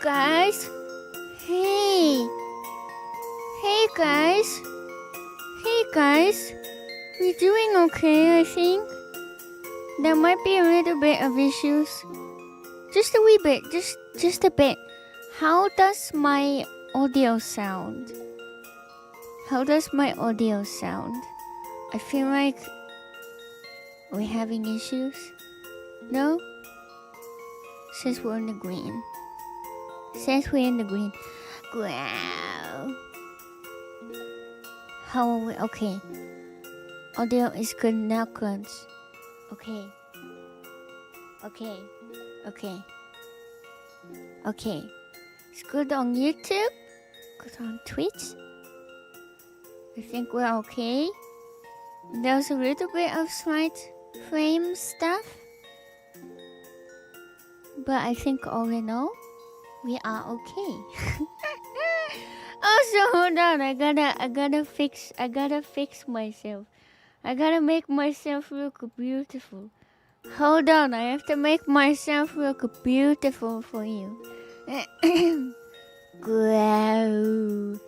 guys. Hey. Hey, guys. Hey, guys. We're doing okay, I think. There might be a little bit of issues. Just a wee bit. Just a bit. How does my audio sound? How does my audio sound? I feel like we're having issues. No? Says we're in the green. Says we're in the green. Wow. How are we? Okay. Audio is good now, cunts. Okay. Okay. Okay. Okay. It's good on YouTube. Good on Twitch. I think we're okay. There's a little bit of slight frame stuff. But I think all in all, we are okay. Also, hold on. I gotta fix myself. I gotta make myself look beautiful. Hold on. I have to make myself look beautiful for you. Wow.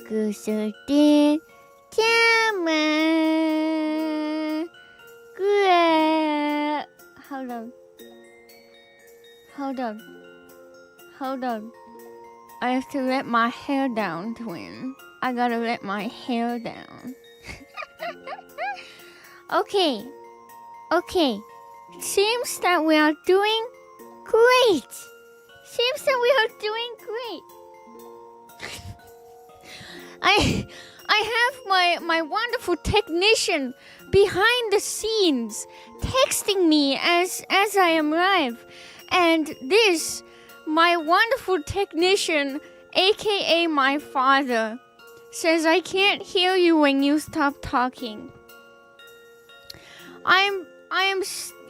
Ghoulshujin-chama. Hold on. Hold on. I have to let my hair down, twin. I gotta let my hair down. Okay. Seems that we are doing great. I have my wonderful technician behind the scenes texting me as I am live. And this, my wonderful technician, aka my father, says I can't hear you when you stop talking.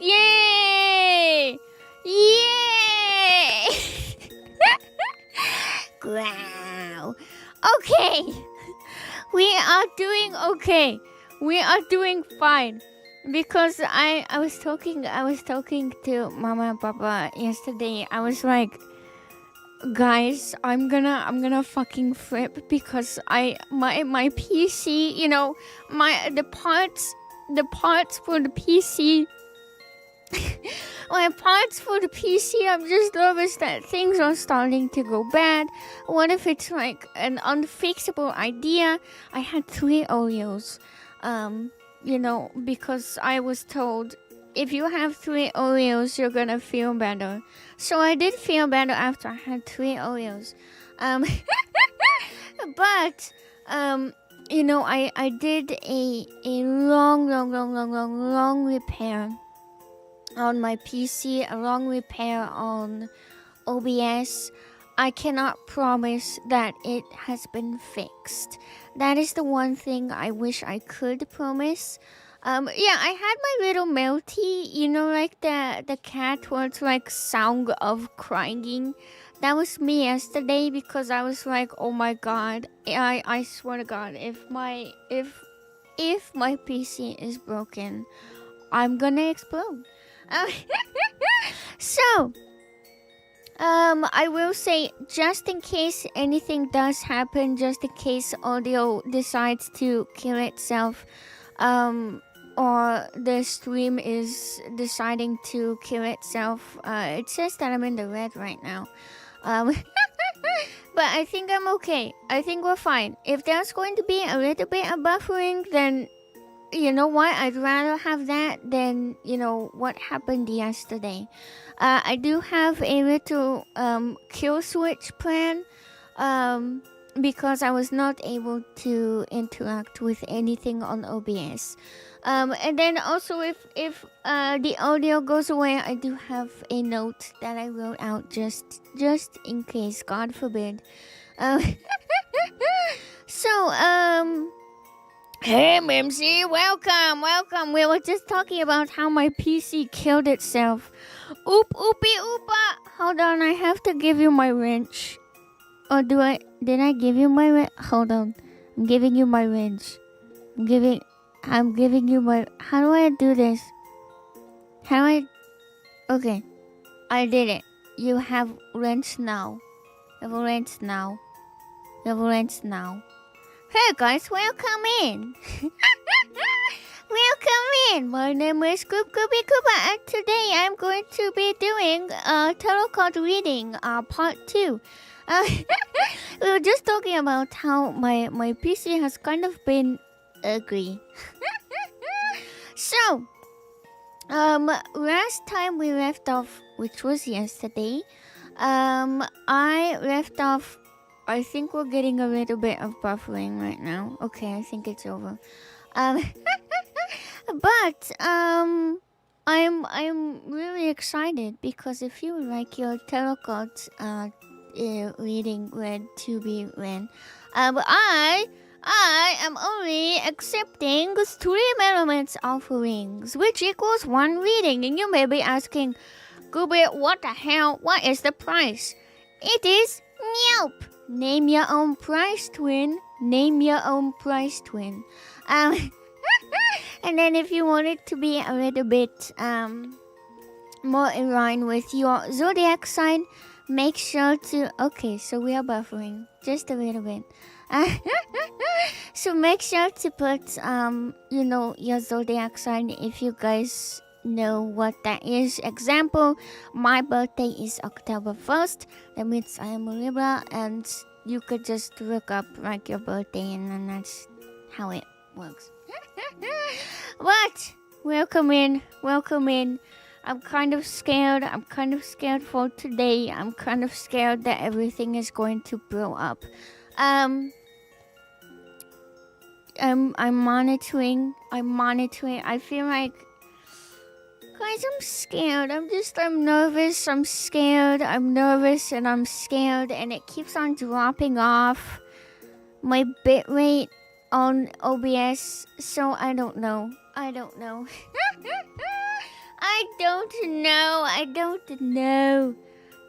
Yay! Wow. Okay. We are doing okay. We are doing fine. Because I was talking to Mama and Papa yesterday. I was like, guys, I'm gonna fucking flip because my PC, you know, the parts for the PC. My parts for the PC, I've just noticed that things are starting to go bad. What if it's like an unfixable idea? I had 3 Oreos. You know, because I was told if you have 3 Oreos, you're gonna feel better. So I did feel better after I had 3 Oreos. But you know, I did a long repair on my PC, a long repair on OBS. I cannot promise that it has been fixed. That is the one thing I wish I could promise. Yeah, I had my little Melty, you know, like the cat where it's like sound of crying. That was me yesterday because I was like, oh my god, I swear to God, if my PC is broken, I'm gonna explode. So, I will say, just in case anything does happen, just in case audio decides to kill itself, or the stream is deciding to kill itself, it says that I'm in the red right now. But I think I'm okay. I think we're fine. If there's going to be a little bit of buffering, then you know what? I'd rather have that than, you know, what happened yesterday. I do have a little kill switch plan because I was not able to interact with anything on OBS. And then also if the audio goes away, I do have a note that I wrote out just in case, God forbid. So, hey, Mimsy, welcome. We were just talking about how my PC killed itself. Oopie oopa. Hold on, I have to give you my wrench. Or did I give you my wrench? Hold on. I'm giving you my wrench. I'm giving you my... How do I do this? Okay. I did it. You have wrench now. It will end now. It will end now. Hey guys, welcome in. Welcome in. My name is Goop Goopy Koopa, and today I'm going to be doing tarot card reading, part 2. We were just talking about how my PC has kind of been ugly. So, last time we left off, which was yesterday, I left off. I think we're getting a little bit of buffering right now. Okay, I think it's over. But I'm really excited because if you would like your tarot cards reading read to be read, I am only accepting 3 elements offerings, which equals 1 reading. And you may be asking, Gooby, what the hell? What is the price? It is nope. Name your own price, twin. Name your own price, twin. And then if you want it to be a little bit more in line with your zodiac sign, make sure to... Okay, so we are buffering just a little bit. So make sure to put, your zodiac sign if you guys know what that is. Example, my birthday is October 1st. That means I am a Libra, and you could just look up like your birthday, and then that's how it works. But welcome in. I'm kind of scared for today. I'm kind of scared that everything is going to blow up. I'm monitoring. I feel like, guys, I'm scared. I'm nervous. I'm scared. I'm nervous and I'm scared, and it keeps on dropping off my bitrate on OBS, so I don't know. I don't know.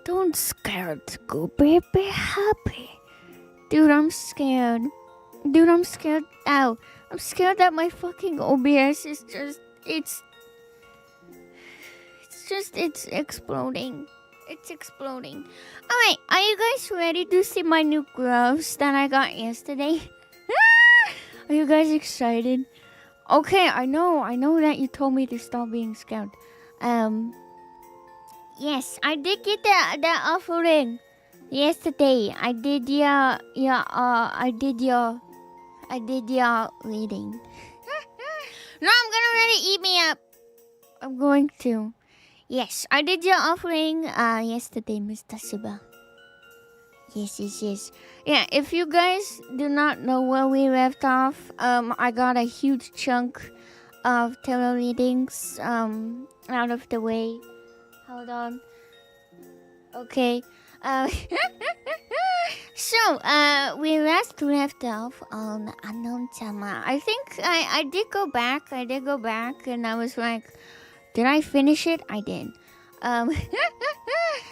Don't scared, go baby, happy. Dude, I'm scared. Ow. I'm scared that my fucking OBS is it's exploding. It's exploding. Alright, are you guys ready to see my new gloves that I got yesterday? Are you guys excited? Okay, I know that you told me to stop being scared. Yes, I did get that offering yesterday. I did your reading. No, I'm gonna let it eat me up. I'm going to. Yes, I did your offering yesterday, Mr. Suba. Yes. Yeah, if you guys do not know where we left off, I got a huge chunk of tarot readings out of the way. Hold on. Okay. So, we last left off on Handcam. I think I did go back, and I was like, did I finish it? I did.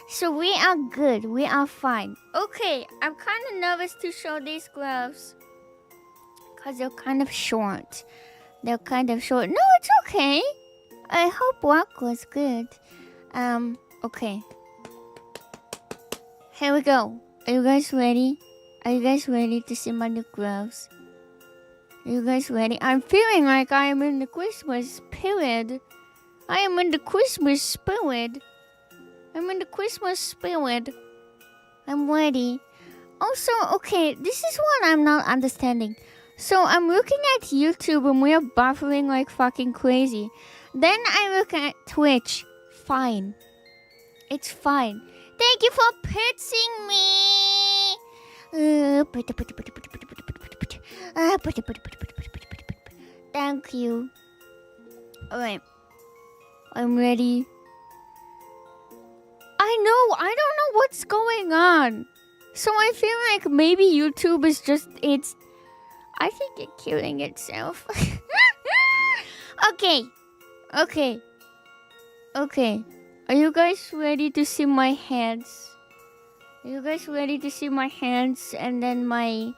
So we are good. We are fine. Okay, I'm kind of nervous to show these gloves because they're kind of short. No, it's okay. I hope work was good. Okay. Here we go. Are you guys ready? Are you guys ready to see my new gloves? Are you guys ready? I'm feeling like I am in the Christmas period. I'm in the Christmas spirit. I'm ready. Also, okay, this is what I'm not understanding. So I'm looking at YouTube and we're buffering like fucking crazy. Then I look at Twitch. Fine. It's fine. Thank you for pitzing me. Thank you. Alright. I'm ready. I don't know what's going on. So I feel like maybe YouTube is just, I think it's killing itself. Okay. Are you guys ready to see my hands? And then my...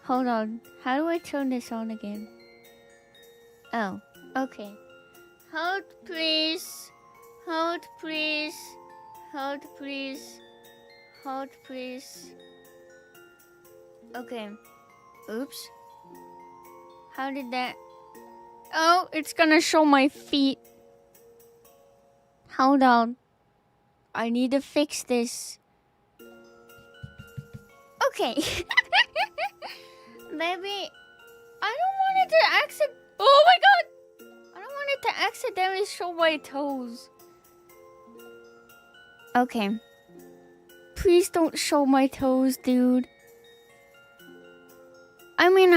Hold on. How do I turn this on again? Oh, okay. Hold please. Hold, please. Okay. Oops. How did that... Oh, it's gonna show my feet. Hold on. I need to fix this. Okay. Maybe... I don't want it to Oh my god! I don't want it to accidentally show my toes. Okay. Please don't show my toes, dude. I mean,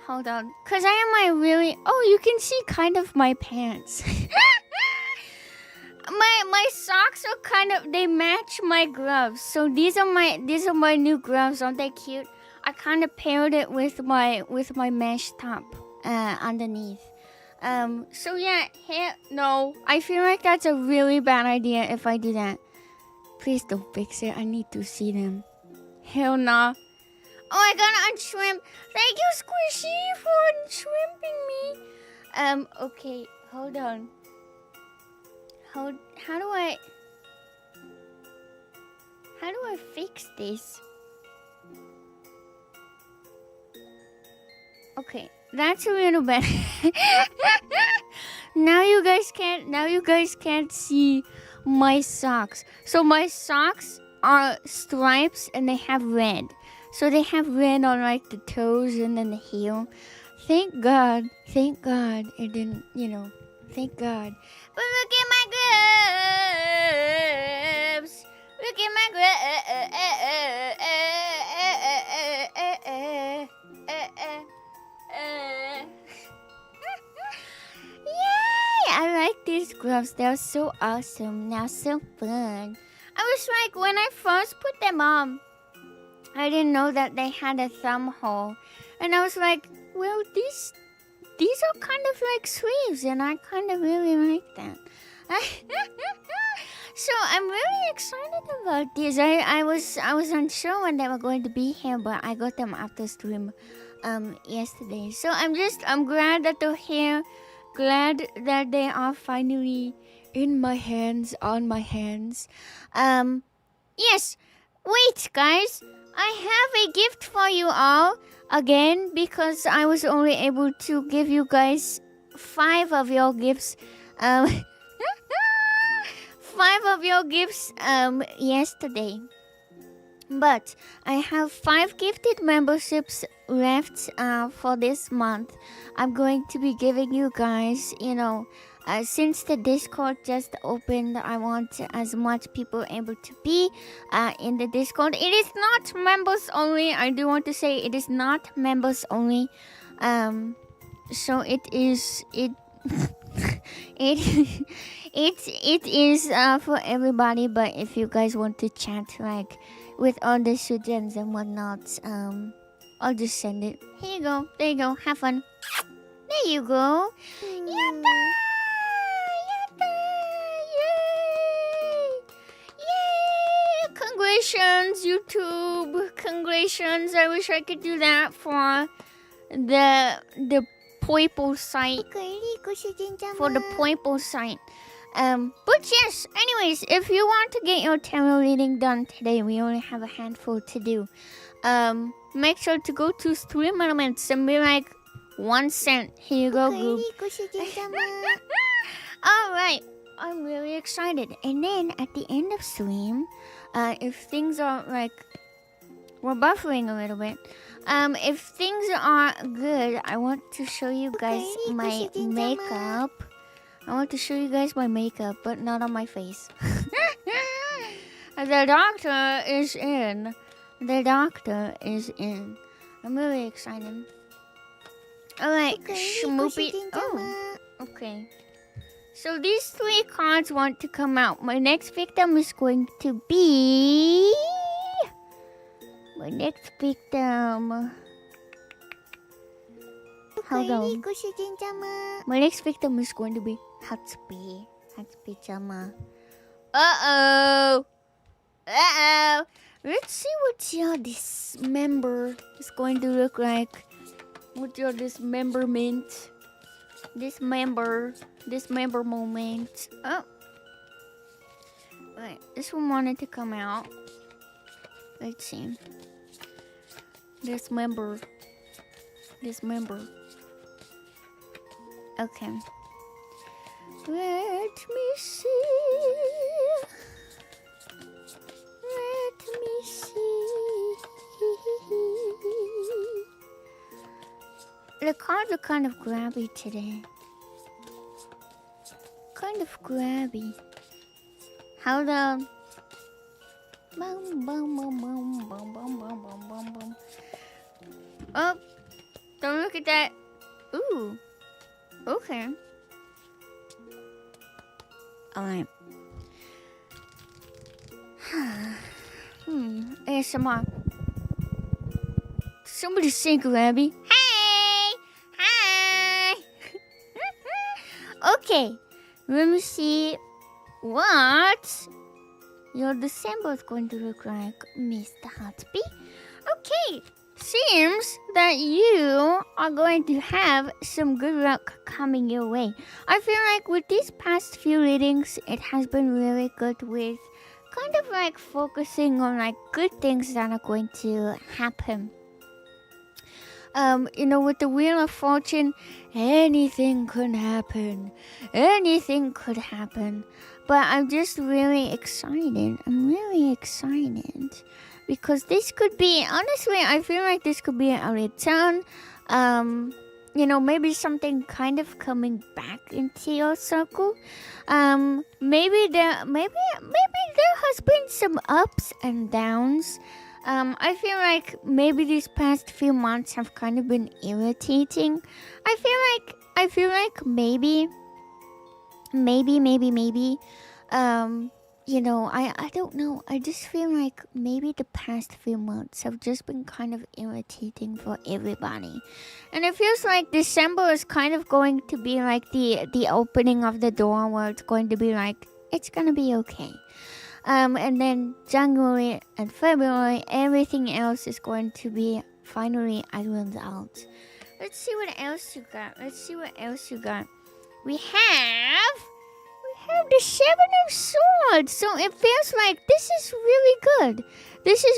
hold on. Cause I really... Oh, you can see kind of my pants. my socks are kind of... They match my gloves. So these are my new gloves. Aren't they cute? I kind of paired it with my mesh top underneath. So yeah, no. I feel like that's a really bad idea if I do that. Please don't fix it. I need to see them. Hell nah. Oh, I gotta unshrimp. Thank you, Squishy, for unshrimping me. Okay, hold on. How do I fix this? Okay, that's a little better. Now you guys can't see my socks. So my socks are stripes and they have red. So they have red on like the toes and then the heel. Thank God it didn't, thank God. But look at my gloves. Look at my gloves. Yay! I like these gloves. They're so awesome. Now so fun. I was like, when I first put them on, I didn't know that they had a thumb hole. And I was like, well, these are kind of like sleeves, and I kind of really like that. So I'm really excited about these. I was unsure when they were going to be here, but I got them after stream yesterday. So I'm glad that they're here. Glad that they are finally in my hands, on my hands. Yes. Wait, guys. I have a gift for you all. Again, because I was only able to give you guys 5 of your gifts. 5 of your gifts yesterday. But I have 5 gifted memberships left for this month. I'm going to be giving you guys, since the Discord just opened, I want as much people able to be in the Discord. It is not members only. I do want to say it is not members only. So it is for everybody. But if you guys want to chat like with all the shujins and whatnot, I'll just send it. Here you go. There you go. Have fun. There you go. Yatta! Yay! Congratulations, YouTube. Congratulations. I wish I could do that for the Poipo site. For the Poipo site. But yes, anyways, if you want to get your tarot reading done today, we only have a handful to do. Make sure to go to Stream Elements and be like, 1 cent. Here you go, Goob. Alright, I'm really excited. And then at the end of stream, if things are like, we're buffering a little bit. If things are good, I want to show you guys my makeup. I want to show you guys my makeup, but not on my face. The doctor is in. The doctor is in. I'm really excited. Alright, Schmoopy. Oh, okay. So these 3 cards want to come out. My next victim is going to be... My next victim... Hold on. My next victim is going to be Hatsupi. Hatsupi-chama. Uh-oh. Uh-oh. Let's see what your dismember is going to look like. What's your dismemberment? Dismember moment. Oh. Right, this one wanted to come out. Let's see. Decmeber. Okay. Let me see. The cards are kind of grabby today. Kind of grabby. Hold on. Bum, bum, bum, bum, bum, bum, bum, bum, bum, bum. Oh, don't look at that. Ooh. Okay. Alright. ASMR. Somebody sing, Rabby. Hey! Hi! Okay. Let me see what your December is going to look like, Mr. Hatsby. Okay. Seems that you are going to have some good luck coming your way. I feel like with these past few readings, it has been really good with kind of like focusing on like good things that are going to happen. With the Wheel of Fortune, anything could happen. Anything could happen. But I'm just really excited. I'm really excited. Because this could be, honestly, I feel like this could be a return. Maybe something kind of coming back into your circle. Maybe there has been some ups and downs. I feel like maybe these past few months have kind of been irritating. I feel like maybe. I don't know. I just feel like maybe the past few months have just been kind of irritating for everybody. And it feels like December is kind of going to be like the opening of the door where it's going to be like, it's going to be okay. And then January and February, everything else is going to be finally ironed out. Let's see what else you got. We have the Seven of Swords. So it feels like this is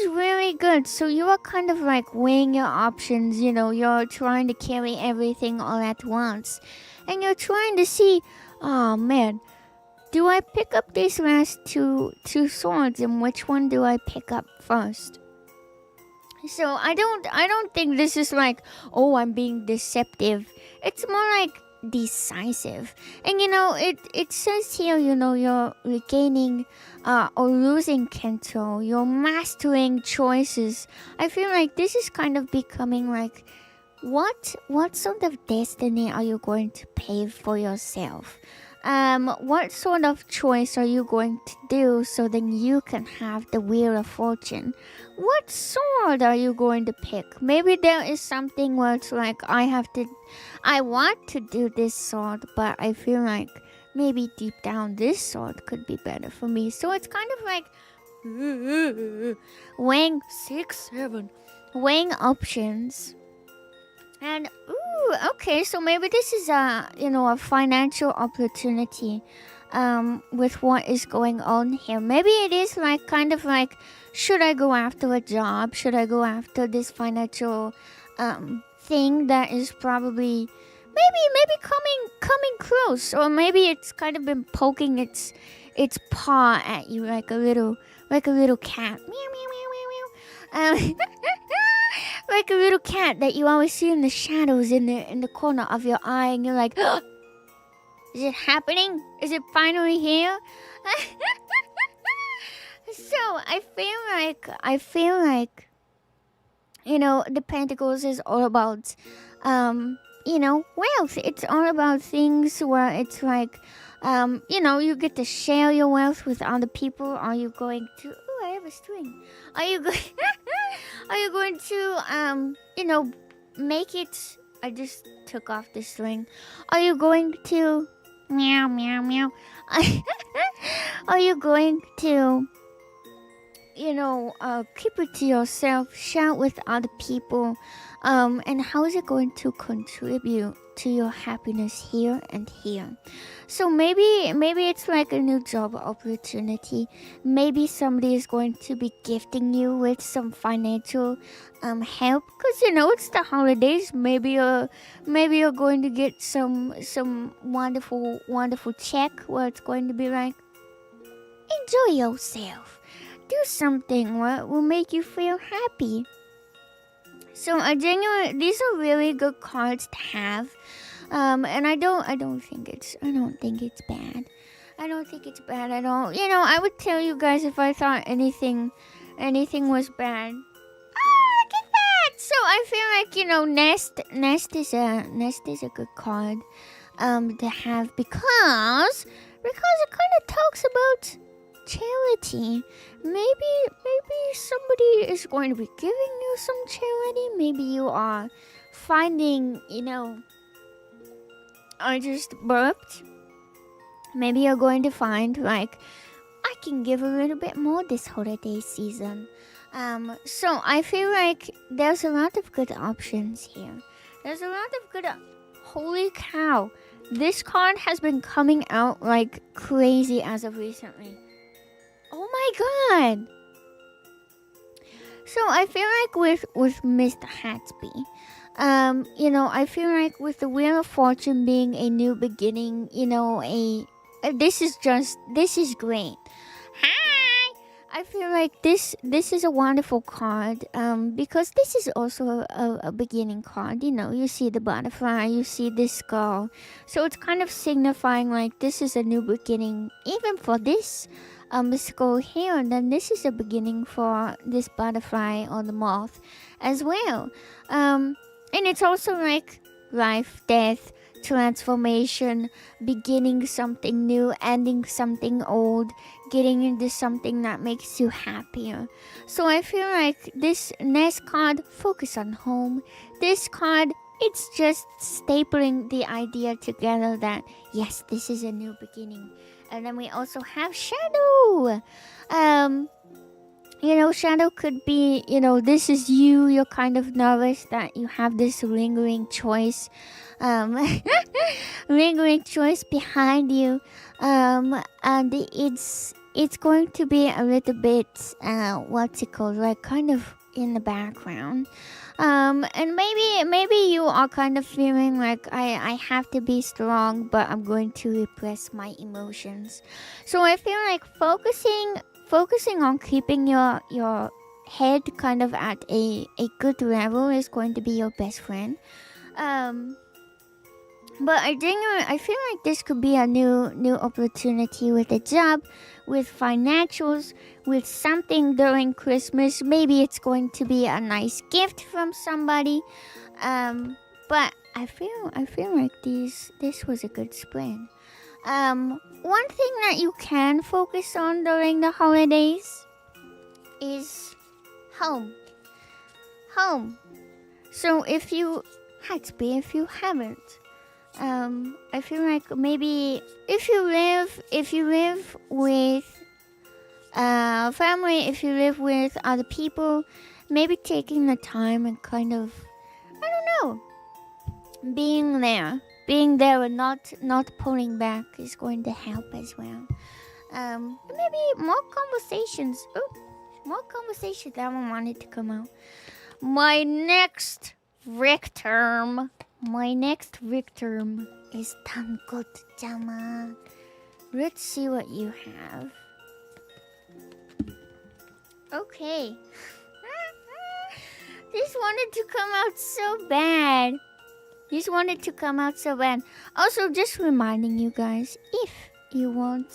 really good. So you are kind of like weighing your options. You're trying to carry everything all at once. And you're trying to see, oh man, do I pick up these last two swords, and which one do I pick up first? So I don't think this is like, oh, I'm being deceptive. It's more like decisive. And it says here, you're regaining or losing control. You're mastering choices. I feel like this is kind of becoming like, what sort of destiny are you going to pave for yourself? What sort of choice are you going to do so then you can have the Wheel of Fortune? What sword are you going to pick? Maybe there is something where it's like, I want to do this sword, but I feel like maybe deep down this sword could be better for me. So it's kind of like weighing options. And okay, so maybe this is a financial opportunity with what is going on here. Maybe it is like kind of like, should I go after a job? Should I go after this financial thing that is probably maybe coming close, or maybe it's kind of been poking its paw at you like a little cat. Meow meow meow meow meow. Like a little cat that you always see in the shadows in the corner of your eye, and you're like, oh, is it happening? Is it finally here? So I feel like the Pentacles is all about wealth. It's all about things where it's like you get to share your wealth with other people. Are you going to I have a string. Are you going to make it? I just took off the string. Are you going to meow meow meow? Are you going to keep it to yourself, shout with other people, And how is it going to contribute to your happiness here and here? So maybe it's like a new job opportunity. Maybe somebody is going to be gifting you with some financial help, because it's the holidays. Maybe you're going to get some wonderful check where it's going to be like, enjoy yourself, do something what will make you feel happy. So these are really good cards to have. And I don't think it's bad. I don't think it's bad at all. I would tell you guys if I thought anything was bad. Oh, look at that! So I feel like, Nest is a good card to have because it kind of talks about charity. Maybe somebody is going to be giving you some charity. Maybe you are finding, I just burped. Maybe you're going to find like, I can give a little bit more this holiday season. So I feel like there's a lot of good options here. There's a lot of good. Holy cow! This card has been coming out like crazy as of recently. Oh my god! So I feel like with Mr. Hatsby, I feel like with the Wheel of Fortune being a new beginning, this is great. Hi! I feel like this is a wonderful card, because this is also a beginning card. You see the butterfly, you see this skull, so it's kind of signifying like this is a new beginning, even for this skull here, and then this is a beginning for this butterfly or the moth as well. And it's also like life, death, transformation, beginning something new, ending something old, getting into something that makes you happier. So I feel like this next card, focus on home. This card, it's just stapling the idea together that yes, this is a new beginning. And then we also have Shadow. Shadow could be, this is you. You're kind of nervous that you have this lingering choice. Lingering choice behind you. And it's going to be a little bit, what's it called? Like kind of in the background. And maybe you are kind of feeling like I have to be strong, but I'm going to repress my emotions. So I feel like focusing on keeping your head kind of at a good level is going to be your best friend. But I feel like this could be a new opportunity with a job, with financials, with something during Christmas. Maybe it's going to be a nice gift from somebody. But I feel like this was a good spring. One thing that you can focus on during the holidays is home. So if you haven't, I feel like maybe if you live with family, if you live with other people, maybe taking the time and kind of, I don't know, being there and not pulling back is going to help as well. Maybe more conversations. More conversations. That one wanted to come out. My next Rick term is ghoulshujin-chama. Let's see what you have. Okay. This wanted to come out so bad. Also, just reminding you guys, if you want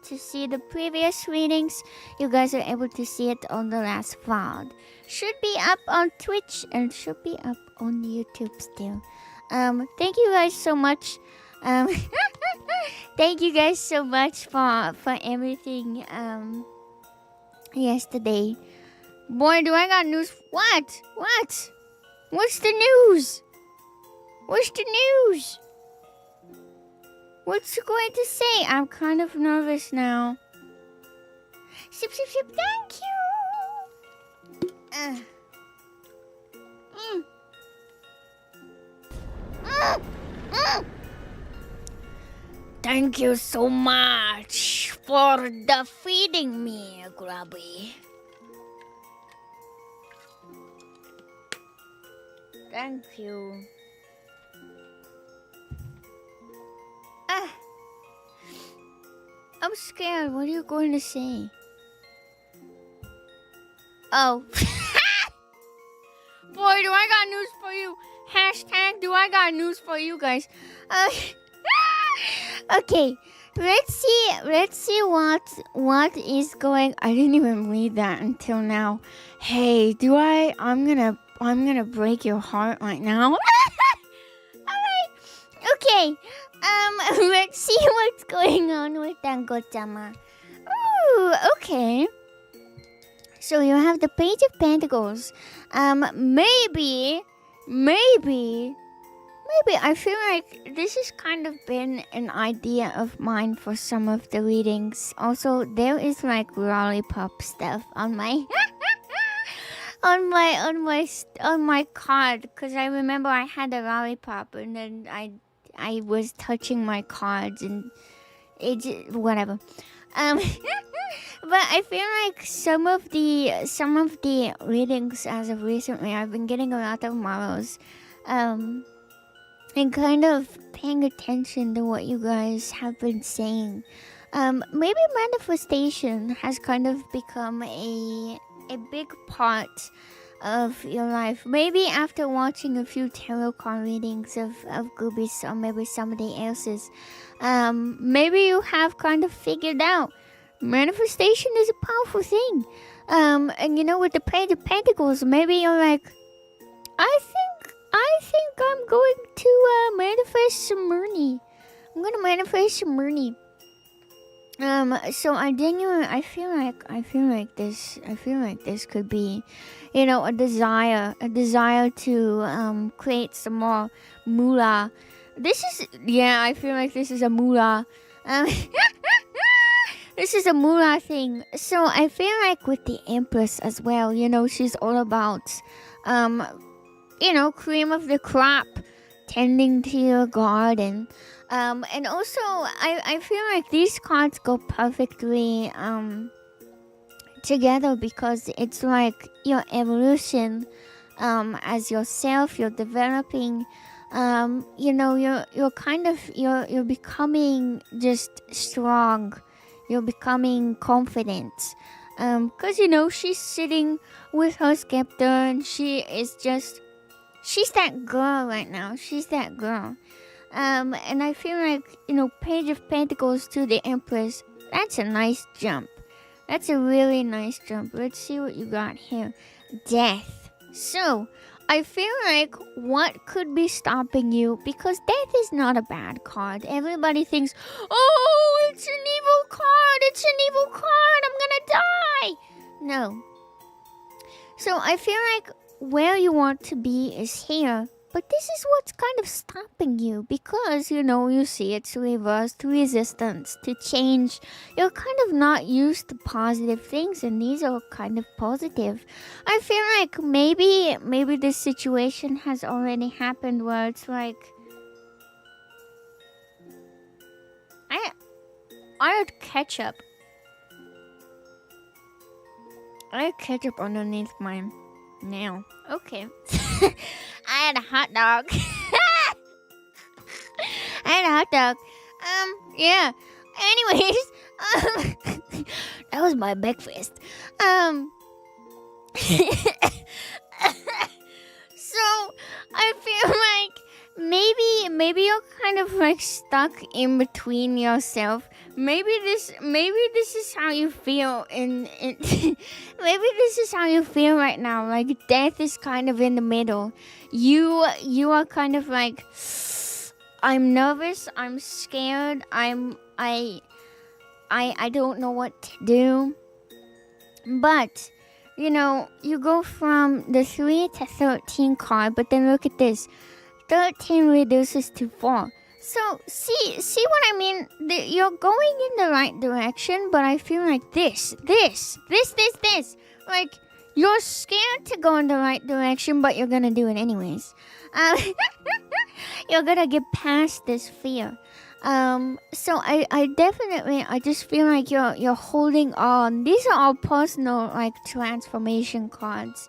to see the previous readings, you guys are able to see it on the last VOD. Should be up on Twitch and should be up on YouTube still. Thank you guys so much. Thank you guys so much for everything yesterday. Boy, do I got news. What? What's the news? What's it going to say? I'm kind of nervous now. Sip. Thank you. Thank you so much for defeating me, Grubby. Thank you. I'm scared. What are you going to say? Oh. Boy, do I got news for you. Hashtag do I got news for you guys. Okay. Let's see what is going. I didn't even read that until now. Hey, I'm gonna break your heart right now. Alright. Okay. Let's see what's going on with Dango-chama. Ooh, okay. So you have the Page of Pentacles. Maybe I feel like this has kind of been an idea of mine for some of the readings. Also, there is like lollipop stuff on my on my card, because I remember I had a lollipop and then I was touching my cards and it whatever. But I feel like some of the readings as of recently, I've been getting a lot of morals, and kind of paying attention to what you guys have been saying. Maybe manifestation has kind of become a big part of your life. Maybe after watching a few tarot card readings of Goobies or maybe somebody else's, maybe you have kind of figured out manifestation is a powerful thing. And you know, with the Page of Pentacles, maybe you're like, I think I'm going to manifest some money. I'm gonna manifest some money. So I feel like this could be, you know, a desire to create some more moolah. I feel like this is a moolah. This is a moolah thing. So I feel like with the Empress as well, you know, she's all about, you know, cream of the crop, tending to your garden. And also, I feel like these cards go perfectly together, because it's like your evolution as yourself. You're developing. You know, you're becoming just strong. You're becoming confident. Because, you know, she's sitting with her scepter and she's that girl right now. She's that girl. And I feel like, you know, Page of Pentacles to the Empress, that's a nice jump. That's a really nice jump. Let's see what you got here. Death. So, I feel like what could be stopping you, because death is not a bad card. Everybody thinks, oh, it's an evil card. It's an evil card. I'm gonna die. No. So I feel like where you want to be is here. But this is what's kind of stopping you, because, you know, you see it's reversed resistance to change. You're kind of not used to positive things, and these are kind of positive. I feel like maybe this situation has already happened where it's like, I had ketchup. I had ketchup underneath my nail. Okay. I had a hot dog. I had a hot dog. Yeah. Anyways, that was my breakfast. So I feel like maybe you're kind of like stuck in between yourself. Maybe this is how you feel maybe this is how you feel right now. Like death is kind of in the middle. You are kind of like, I'm nervous, I'm scared, I don't know what to do. But you know, you go from the 3 to 13 card, but then look at this. 13 reduces to 4. So, see what I mean? You're going in the right direction, but I feel like this. Like, you're scared to go in the right direction, but you're gonna do it anyways. You're gonna get past this fear. So I definitely, I just feel like you're holding on. These are all personal like transformation cards,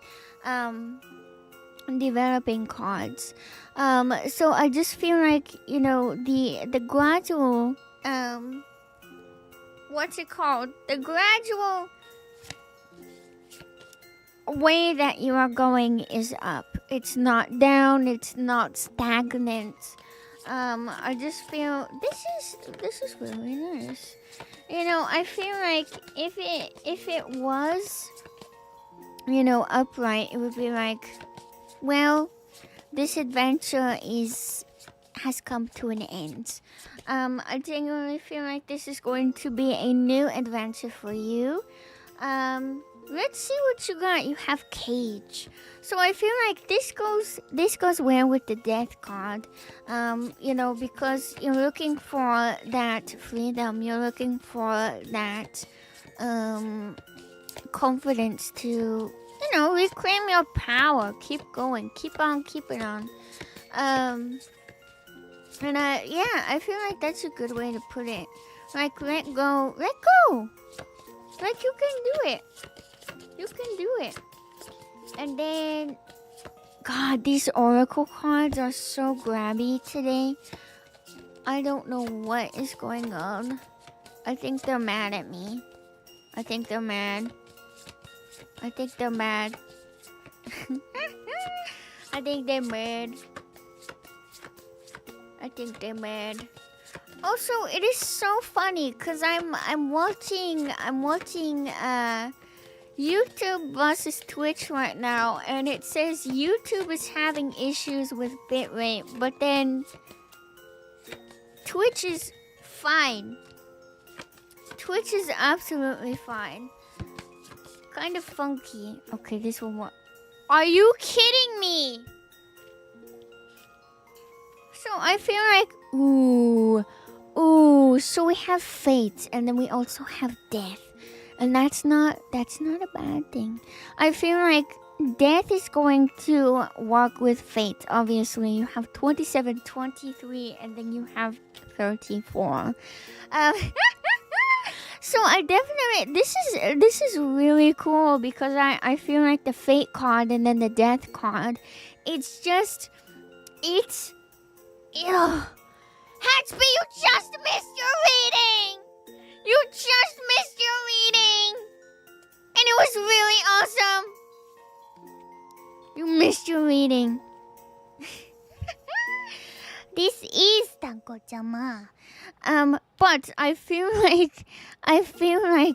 developing cards. So I just feel like, the gradual, what's it called? The gradual way that you are going is up. It's not down. It's not stagnant. I just feel this is really nice. I feel like if it was, upright, it would be like, well, this adventure has come to an end. I genuinely feel like this is going to be a new adventure for you. Let's see what you got. You have cage. So I feel like this goes well with the death card. Because you're looking for that freedom. You're looking for that confidence to, reclaim your power. Keep going. Keep on keeping on. I feel like that's a good way to put it. Like, let go. Let go. Like, you can do it. You can do it. And then, God, these oracle cards are so grabby today. I don't know what is going on. I think they're mad at me. I think they're mad. I think they're mad. I think they're mad. I think they're mad. Also, it is so funny because I'm watching YouTube versus Twitch right now, and it says YouTube is having issues with bitrate, but then Twitch is fine. Twitch is absolutely fine. Kind of funky. Okay, this one more. Are you kidding me? So I feel like, so we have fate, and then we also have death. And that's not a bad thing. I feel like death is going to work with fate. Obviously, you have 27, 23, and then you have 34. So I definitely, this is really cool because I feel like the fate card and then the death card, it's Hatsby, you just missed your reading! You just missed your reading! And it was really awesome! You missed your reading. This is Tanko-chama. But I feel like, we were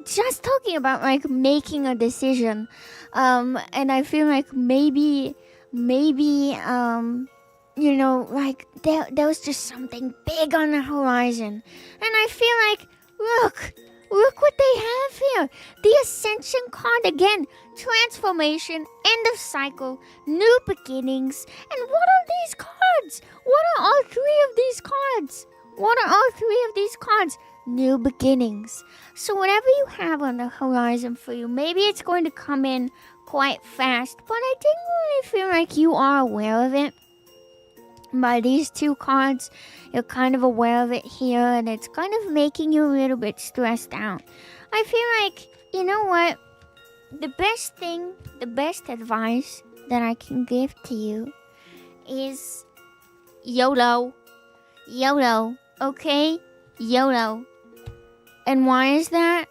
just talking about, like, making a decision. And I feel like maybe, like, there was just something big on the horizon. And I feel like, look what they have here. The Ascension card again. Transformation, end of cycle, new beginnings. And what are these cards? What are all three of these cards? New beginnings. So whatever you have on the horizon for you, maybe it's going to come in quite fast. But I genuinely feel like you are aware of it. By these two cards, you're kind of aware of it here, and it's kind of making you a little bit stressed out. I feel like, you know what? The best advice that I can give to you is YOLO. YOLO, okay? YOLO. And why is that?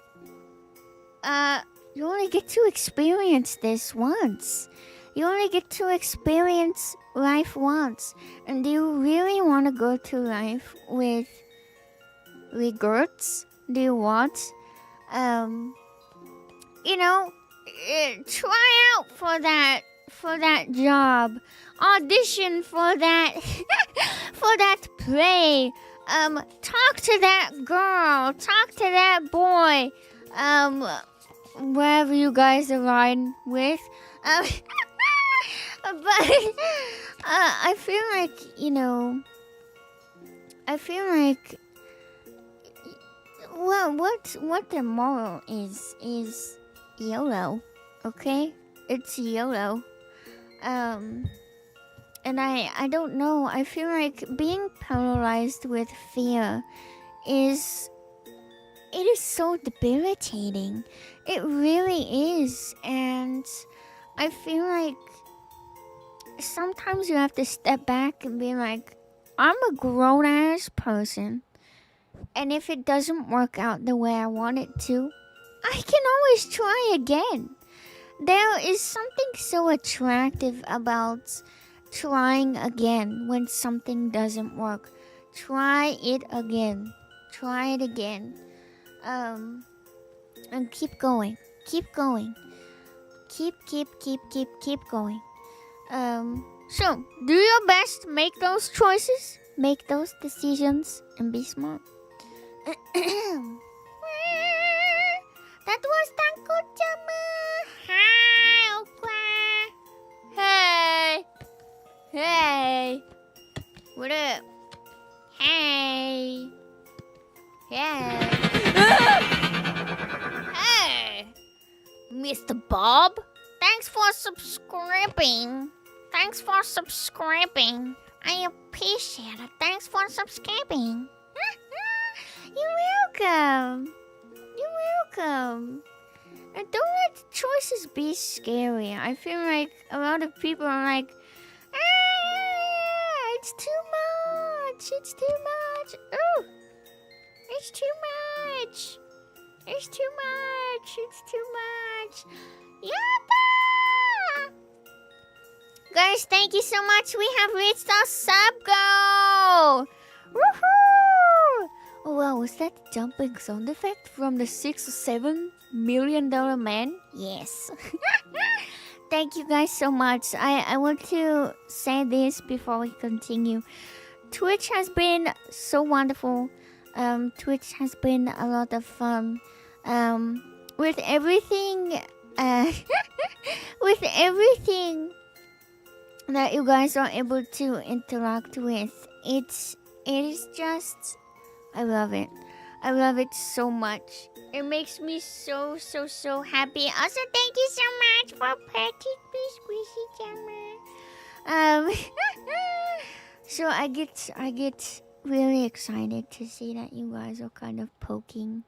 You only get to experience this once. You only get to experience life once. And do you really want to go through life with regrets? Do you want? Try out for that job. Audition for that for that play. Talk to that girl. Talk to that boy. Wherever you guys align with. But I feel like, well, what the moral is YOLO, okay? It's YOLO. And I don't know. I feel like being paralyzed with fear is so debilitating. It really is. And I feel like sometimes you have to step back and be like, I'm a grown ass person. And if it doesn't work out the way I want it to, I can always try again. There is something so attractive about trying again when something doesn't work. Try it again. Try it again. And keep going. Keep going. Keep going. So, do your best. Make those choices. Make those decisions. And be smart. That was Tanko-chama. Hi, Okwa. Hey. Hey. What up? Hey. Hey. Hey. Mr. Bob. Thanks for subscribing. I appreciate it. Thanks for subscribing. You're welcome. And don't let the choices be scary. I feel like a lot of people are like, it's too much. Ooh, it's too much. Yappa! Guys, thank you so much. We have reached our sub goal. Woohoo! Oh wow, was that jumping sound effect from the $6 or $7 million man? Yes. Thank you guys so much. I want to say this before we continue. Twitch has been so wonderful. Twitch has been a lot of fun. With everything, with everything that you guys are able to interact with, it is just, I love it. I love it so much. It makes me so happy. Also, thank you so much for purchasing Ghoulshujin-chama. So I get really excited to see that you guys are kind of poking.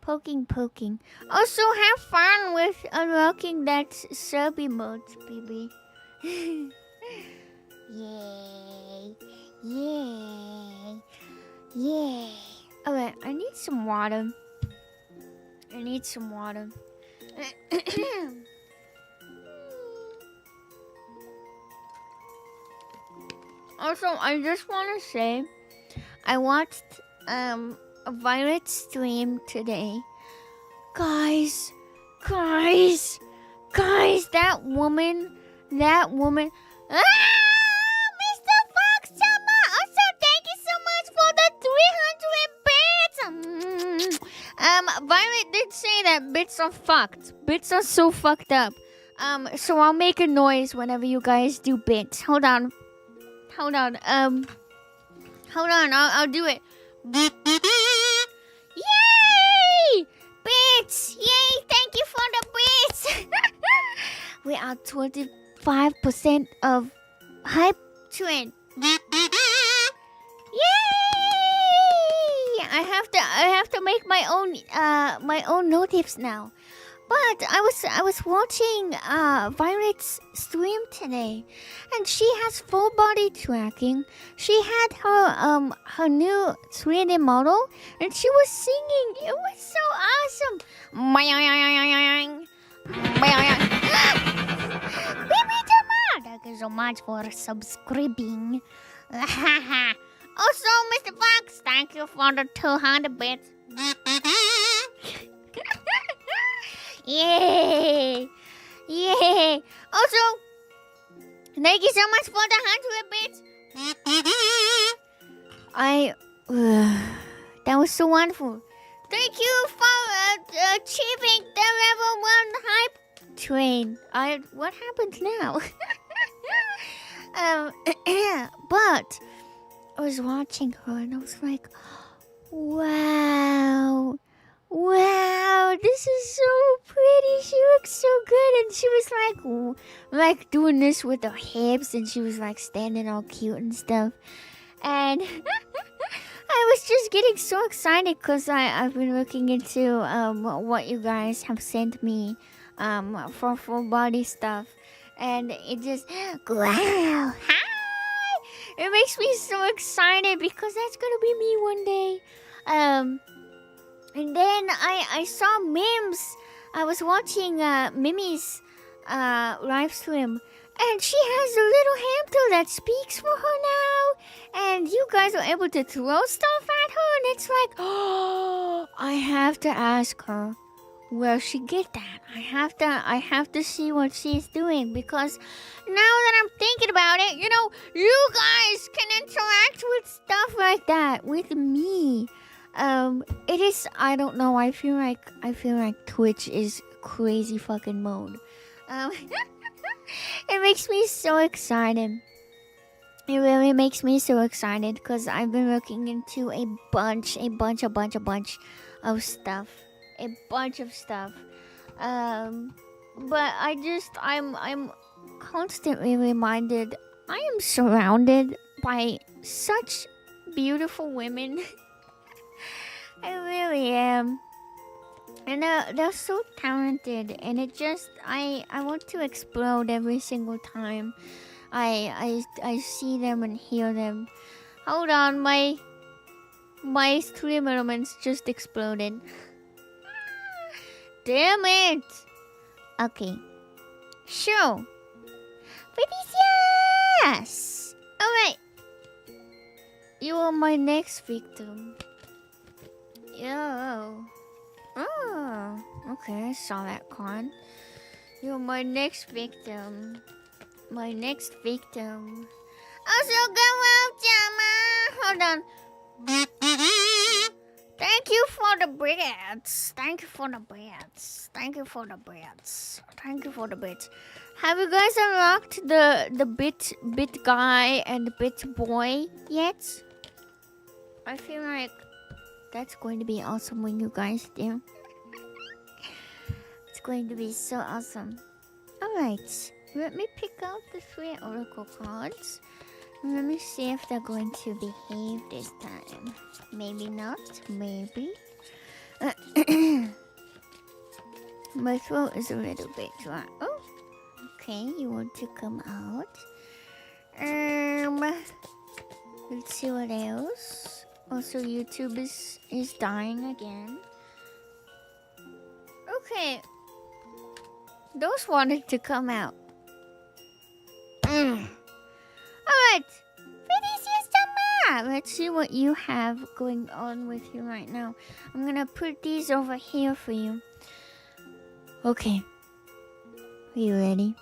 Also, have fun with unlocking that sub emote, baby. Yay. Okay, I need some water. Also, I just want to say, I watched a Violet stream today. Guys, that woman. Mr. Fox-chama! Also, thank you so much for the 300 bits! Violet did say that bits are fucked. Bits are so fucked up. So I'll make a noise whenever you guys do bits. Hold on. I'll do it. Yay! Bits! Yay! Thank you for the bits! We are 25% of hype train. Yay! I have to make my own notifs now. But I was watching Violet's stream today, and she has full body tracking. She had her new 3D model, and she was singing. It was so awesome. Thank you so much for subscribing. Also, Mr. Fox, thank you for the 200 bits. Yay! Also, thank you so much for the 100 bits. That was so wonderful. Thank you for achieving the level 1 hype train. What happens now? But I was watching her and I was like, wow, wow, this is so pretty. She looks so good. And she was like doing this with her hips, and she was like standing all cute and stuff. And I was just getting so excited because I've been looking into what you guys have sent me for full body stuff. And it just, wow, hi! It makes me so excited because that's gonna be me one day. And then I saw Mims. I was watching Mimi's live stream. And she has a little hamster that speaks for her now. And you guys are able to throw stuff at her. And it's like, oh, I have to ask her where she get that. I have to see what she's doing. Because now that I'm thinking about it, you guys can interact with stuff like that with me. It is, I don't know, I feel like Twitch is crazy fucking mode. It makes me so excited. It really makes me so excited because I've been looking into a bunch of stuff. A bunch of stuff. But I'm constantly reminded I am surrounded by such beautiful women. I really am. And they're so talented, and it just I want to explode every single time I see them and hear them. Hold on, my stream elements just exploded. Damn it! Okay, so yes. All right, you are my next victim. Yo. Oh, okay, I saw that card. You're my next victim. My next victim. Also, ghoulshujin-chama. Hold on. Thank you for the bits. Thank you for the bits. Thank you for the bits. Thank you for the bits. Have you guys unlocked the bit guy and the bit boy yet? I feel like that's going to be awesome when you guys do. It's going to be so awesome. Alright, let me pick out the 3 oracle cards. Let me see if they're going to behave this time. Maybe not, maybe. My throat is a little bit dry. Oh, okay, you want to come out. Let's see what else. Also, YouTube is dying again. Okay. Those wanted to come out. Alright. Let's see what you have going on with you right now. I'm gonna put these over here for you. Okay. Are you ready?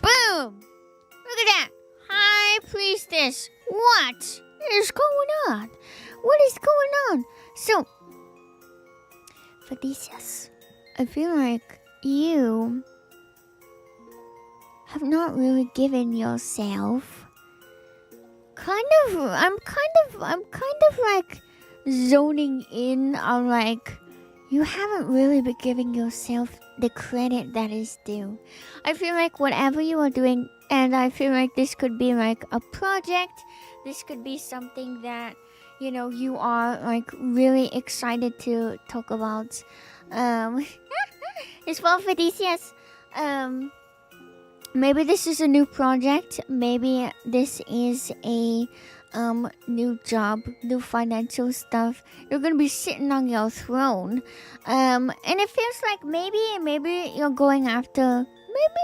Boom! Look at that! High Priestess! What is going on? What is going on? So, Fadicius, I feel like you have not really given yourself I'm kind of like zoning in on like you haven't really been giving yourself the credit that is due. I feel like whatever you are doing, and I feel like this could be like a project, this could be something that you are like really excited to talk about. It's well, Fadicius. Maybe this is a new project. Maybe this is a new job, new financial stuff. You're gonna be sitting on your throne, and it feels like maybe you're going after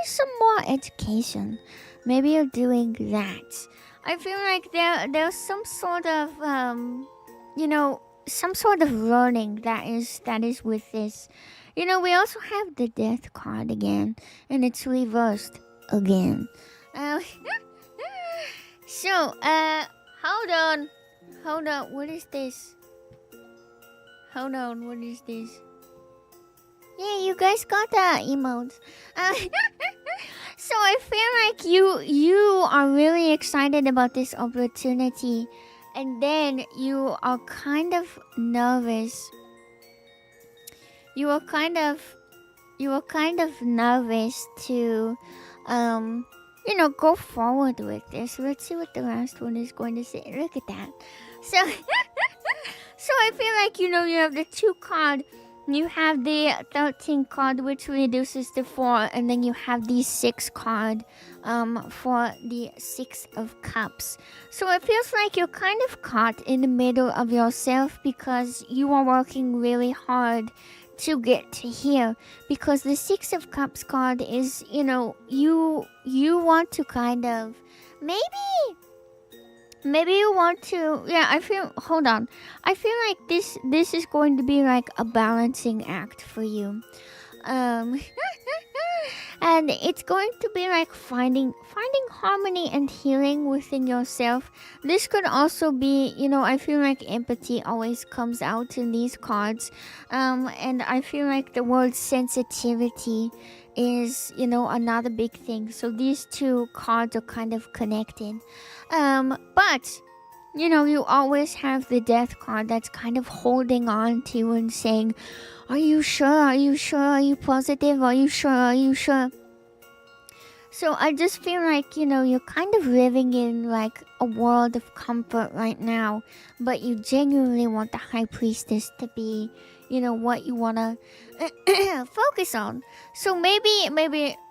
some more education. Maybe you're doing that. I feel like there's some sort of some sort of learning that is with this. We also have the death card again, and it's reversed again. So, hold on, what is this? Hold on, what is this? Yeah, you guys got the emotes. So I feel like you are really excited about this opportunity, and then you are kind of nervous you were kind of nervous to go forward with this. Let's see what the last one is going to say. Look at that. So so I feel like you have the 2 card, you have the 13 card, which reduces to 4, and then you have the 6 card for the 6 of cups. So it feels like you're kind of caught in the middle of yourself, because you are working really hard to get to here, because the 6 of cups card is, you want to kind of maybe you want to, I feel like this is going to be like a balancing act for you. And it's going to be like finding harmony and healing within yourself. This could also be, I feel like empathy always comes out in these cards. And I feel like the word sensitivity is, another big thing. So these 2 cards are kind of connected. But you always have the death card that's kind of holding on to you and saying, are you sure? Are you sure? Are you positive? Are you sure? Are you sure? So I just feel like, you're kind of living in like a world of comfort right now, but you genuinely want the High Priestess to be, what you want to focus on. So maybe,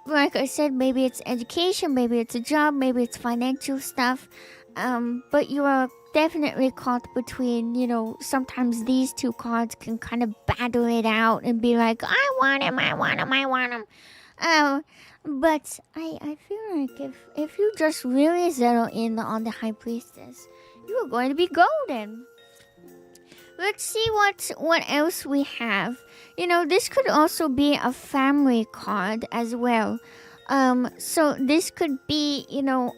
like I said, maybe it's education, maybe it's a job, maybe it's financial stuff. But you are definitely caught between, sometimes these 2 cards can kind of battle it out and be like, I want him. But I feel like if you just really settle in on the High Priestess, you are going to be golden. Let's see what else we have. This could also be a family card as well. So this could be,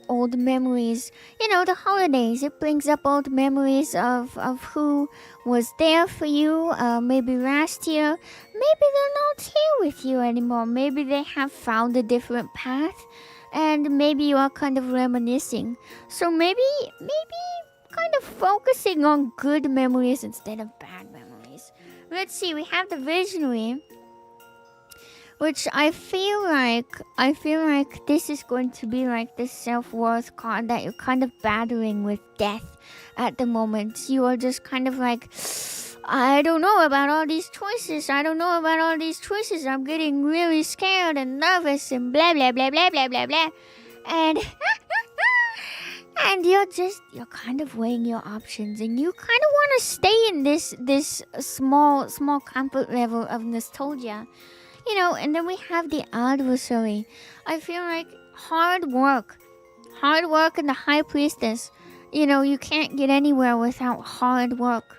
old memories. The holidays. It brings up old memories of who was there for you, maybe last year. Maybe they're not here with you anymore. Maybe they have found a different path, and maybe you are kind of reminiscing. So maybe kind of focusing on good memories instead of bad memories. Let's see, we have the visionary, which I feel like this is going to be like the self-worth card that you're kind of battling with death at the moment. You are just kind of like, I don't know about all these choices. I'm getting really scared and nervous and blah, blah, blah, blah, blah, blah, blah. And and you're kind of weighing your options, and you kind of want to stay in this small comfort level of nostalgia. And then we have the adversary. I feel like hard work and the High Priestess. You can't get anywhere without hard work.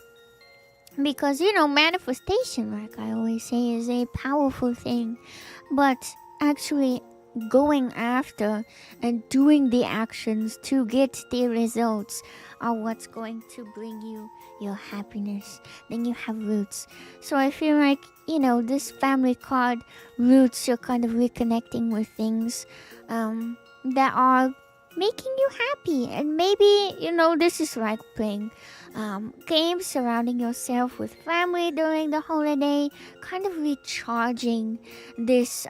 Because, manifestation, like I always say, is a powerful thing. But actually going after and doing the actions to get the results are what's going to bring you your happiness. Then you have roots. So I feel like, this family card, roots, you're kind of reconnecting with things that are making you happy. And maybe, this is like playing games, surrounding yourself with family during the holiday, kind of recharging this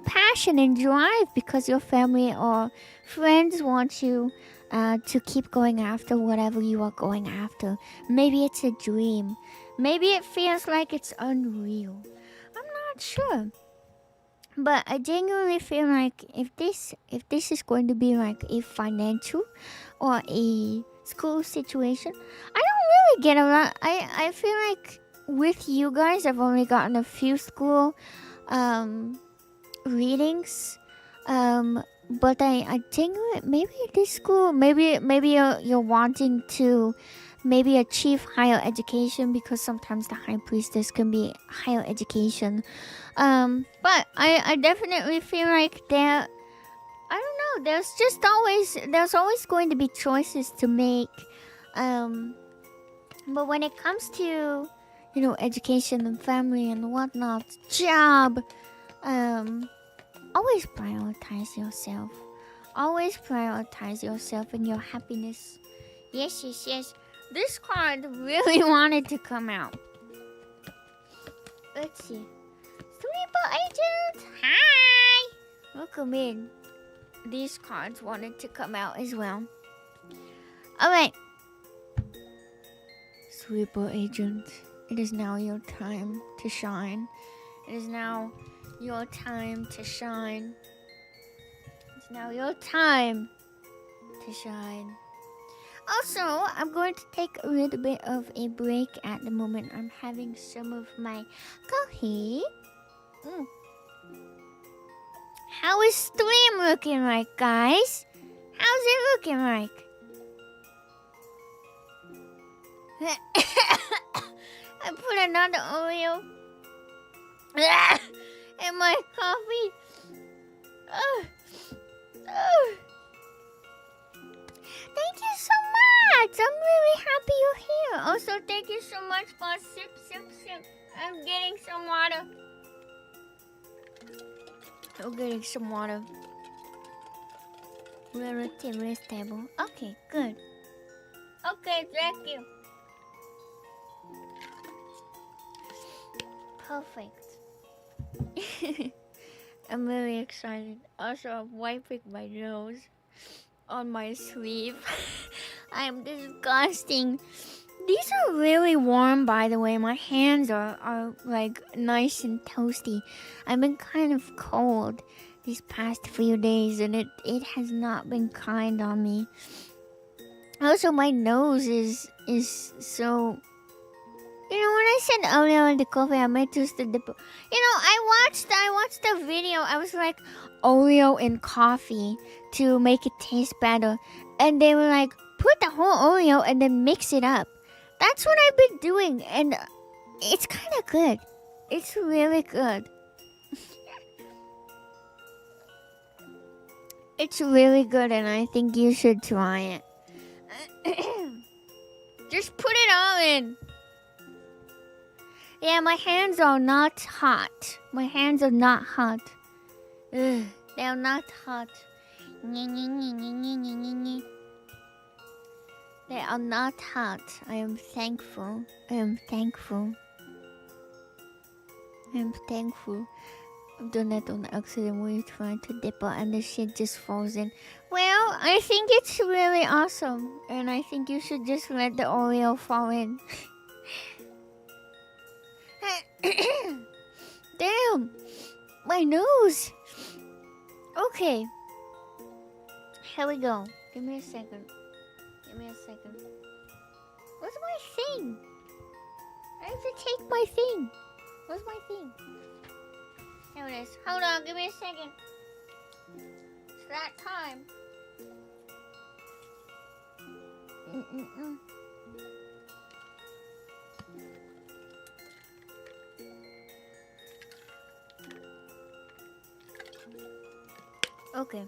passion and drive, because your family or friends want you to keep going after whatever you are going after. Maybe it's a dream. Maybe it feels like it's unreal. I'm not sure. But I genuinely feel like if this is going to be like a financial or a school situation, I don't really get a lot. I feel like with you guys, I've only gotten a few school readings. But I genuinely, maybe this school, maybe you're wanting to maybe achieve higher education, because sometimes the High Priestess can be higher education. But I definitely feel like I don't know, there's always going to be choices to make. But when it comes to, education and family and whatnot, job, always prioritize yourself. Always prioritize yourself and your happiness. Yes. This card really wanted to come out. let's see. Sleeper Agent! Hi! Welcome in. These cards wanted to come out as well. Alright. Sleeper Agent, it is now your time to shine. It is now your time to shine. It's now your time to shine. Also, I'm going to take a little bit of a break at the moment. I'm having some of my coffee. How is stream looking like, guys? How's it looking like? I put another Oreo in my coffee. Thank you so much. I'm really happy you're here. Also, thank you so much for sip. I'm getting some water. Relatively stable. Okay, good. Okay, thank you. Perfect. I'm really excited. Also, I'm wiping my nose on my sleeve. I'm disgusting. These are really warm, by the way. My hands are like nice and toasty. I've been kind of cold these past few days, and it has not been kind on me. Also, my nose is so... You know, when I said earlier in the coffee, I might just the... You know, I watched the video. I was like, Oreo in coffee to make it taste better. And they were like, put the whole Oreo and then mix it up. That's what I've been doing. And it's kind of good. It's really good. It's really good, and I think you should try it. Just put it all in. Yeah, my hands are not hot. My hands are not hot. Ugh, they are not hot. They are not hot. I am thankful. I've done that on accident when you're trying to dip it and the shit just falls in. Well, I think it's really awesome. And I think you should just let the Oreo fall in. Damn! My nose! Okay. Here we go. Give me a second. What's my thing? I have to take my thing. What's my thing? Here it is. Hold on, give me a second. It's that time. Okay.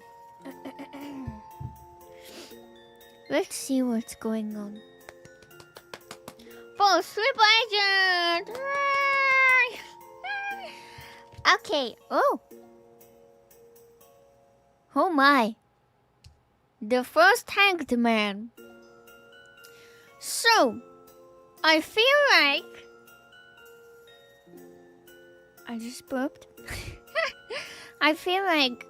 Let's see what's going on. For Sleeper Agent! Okay. Oh my. The first hanged man. So, I feel like... I just burped. I feel like...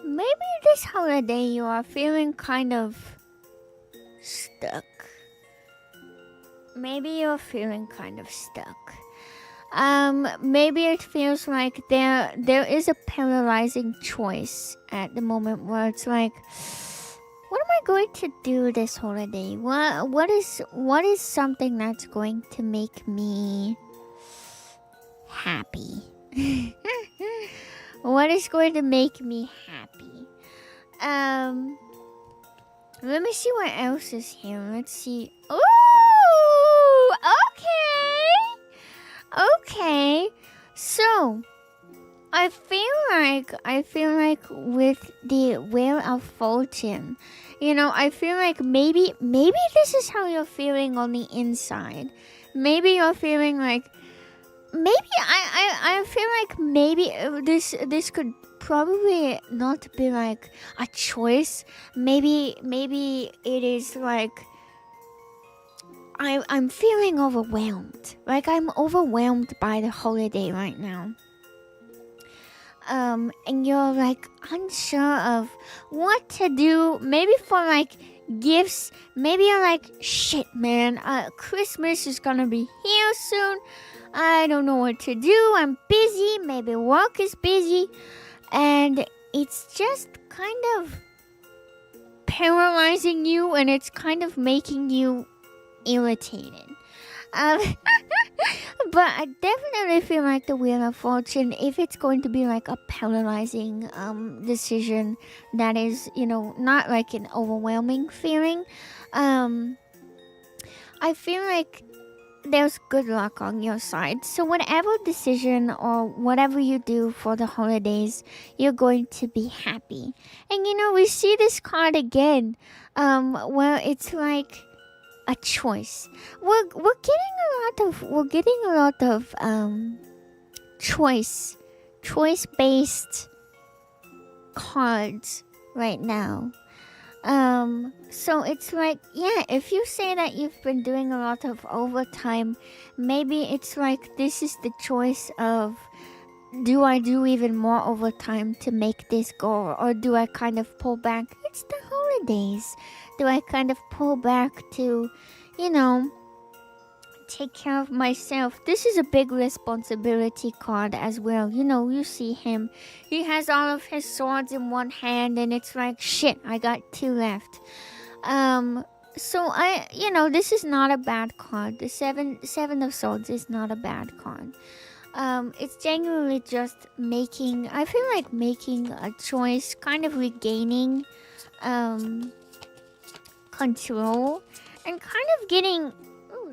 Maybe this holiday you are feeling kind of... stuck. Maybe you're feeling kind of stuck. Maybe it feels like there is a paralyzing choice at the moment where it's like, what am I going to do this holiday? What is something that's going to make me happy? What is going to make me happy? Let me see what else is here. Let's see. Ooh, okay. So, I feel like with the Wheel of Fortune, you know, I feel like maybe this is how you're feeling on the inside. Maybe you're feeling like, maybe I feel like maybe this could probably not be like a choice. Maybe it is like I'm feeling overwhelmed. Like I'm overwhelmed by the holiday right now. And you're like unsure of what to do. Maybe for like gifts. Maybe you're like, shit, man. Christmas is gonna be here soon. I don't know what to do. I'm busy. Maybe work is busy, and it's just kind of paralyzing you, and it's kind of making you irritated. Um, but I definitely feel like the Wheel of Fortune, if it's going to be like a paralyzing decision that is, not like an overwhelming feeling, I feel like there's good luck on your side. So whatever decision or whatever you do for the holidays, you're going to be happy. And we see this card again, where it's like a choice. We're getting a lot of choice based cards right now. So it's like, yeah, if you say that you've been doing a lot of overtime, maybe it's like this is the choice of, do I do even more overtime to make this goal, or do I kind of pull back? It's the holidays. Do I kind of pull back to, take care of myself? This is a big responsibility card as well. You see him. He has all of his swords in one hand, and it's like, shit, I got 2 left. So this is not a bad card. The seven of swords is not a bad card. It's genuinely just making a choice, kind of regaining control, and kind of getting,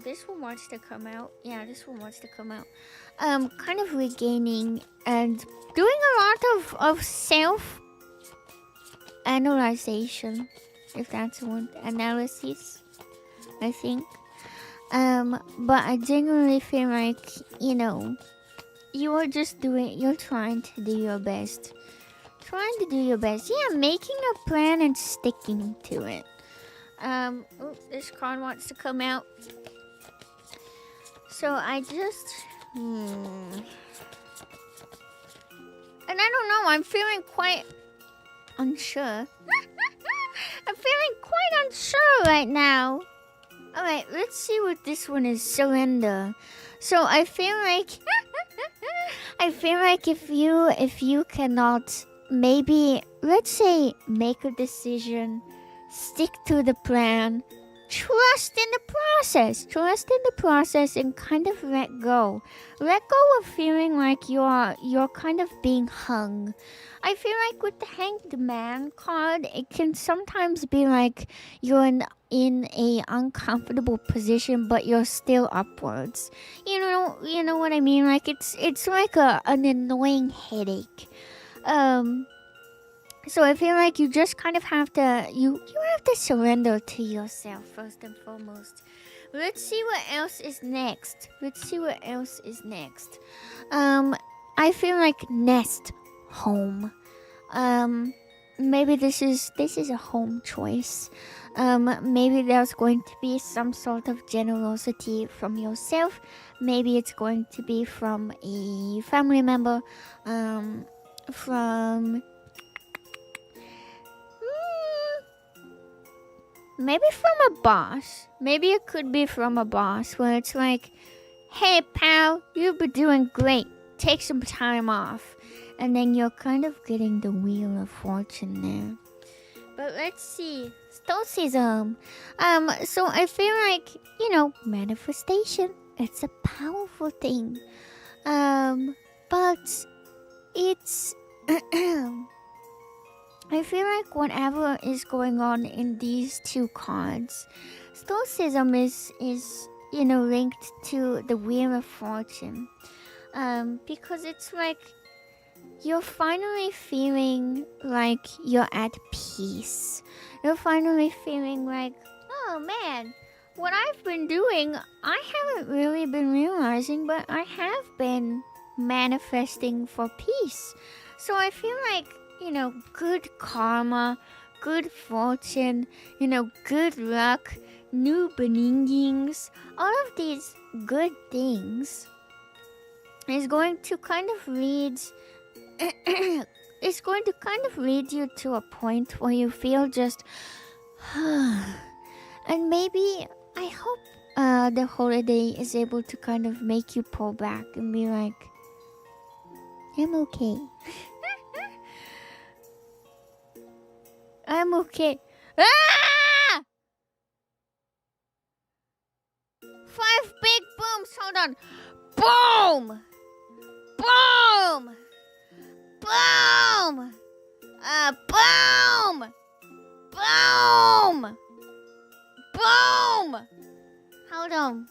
this one wants to come out. Yeah, this one wants to come out. Kind of regaining and doing a lot of self-analyzation, if that's one, analysis, I think. But I genuinely feel like, you're trying to do your best. Yeah, making a plan and sticking to it. This card wants to come out. So I just... And I don't know, I'm feeling quite unsure. I'm feeling quite unsure right now. Alright, let's see what this one is. Surrender. So I feel like... if you cannot, maybe, let's say, make a decision, stick to the plan, trust in the process, and kind of let go of feeling like you're kind of being hung. I feel like with the Hanged Man card, it can sometimes be like you're in a uncomfortable position, but you're still upwards. You know what I mean? Like it's like an annoying headache. So I feel like you just kind of have to you have to surrender to yourself first and foremost. Let's see what else is next. I feel like nest, home. Maybe this is a home choice. Maybe there's going to be some sort of generosity from yourself. Maybe it's going to be from a family member. Maybe from a boss. Maybe it could be from a boss where it's like, hey pal, you've been doing great. Take some time off. And then you're kind of getting the Wheel of Fortune there. But let's see. Stoicism. So I feel like, manifestation. It's a powerful thing. But it's... I feel like whatever is going on in these 2 cards, Stoicism is linked to the Wheel of Fortune. Because it's like you're finally feeling like you're at peace. You're finally feeling like, oh man, what I've been doing, I haven't really been realizing, but I have been manifesting for peace. So I feel like, good karma, good fortune, good luck, new beginnings, all of these good things is going to kind of lead it's going to kind of lead you to a point where you feel just and maybe I hope the holiday is able to kind of make you pull back and be like, I'm okay. I'm okay. Ah! 5 big booms. Hold on. Boom! Boom! Boom! Boom! Boom! Boom! Hold on.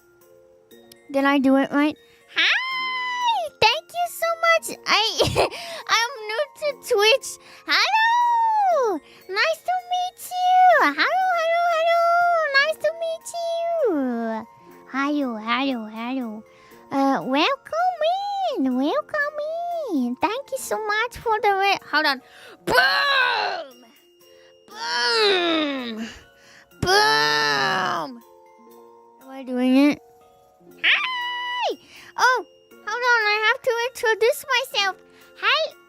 Did I do it right? Hi! Thank you so much. I'm new to Twitch. Hello! Nice to meet you. Hello. Nice to meet you. Hello. Welcome in. Thank you so much for the hold on. Boom! Boom! Boom! Am I doing it? Hi! Oh, hold on. I have to introduce myself.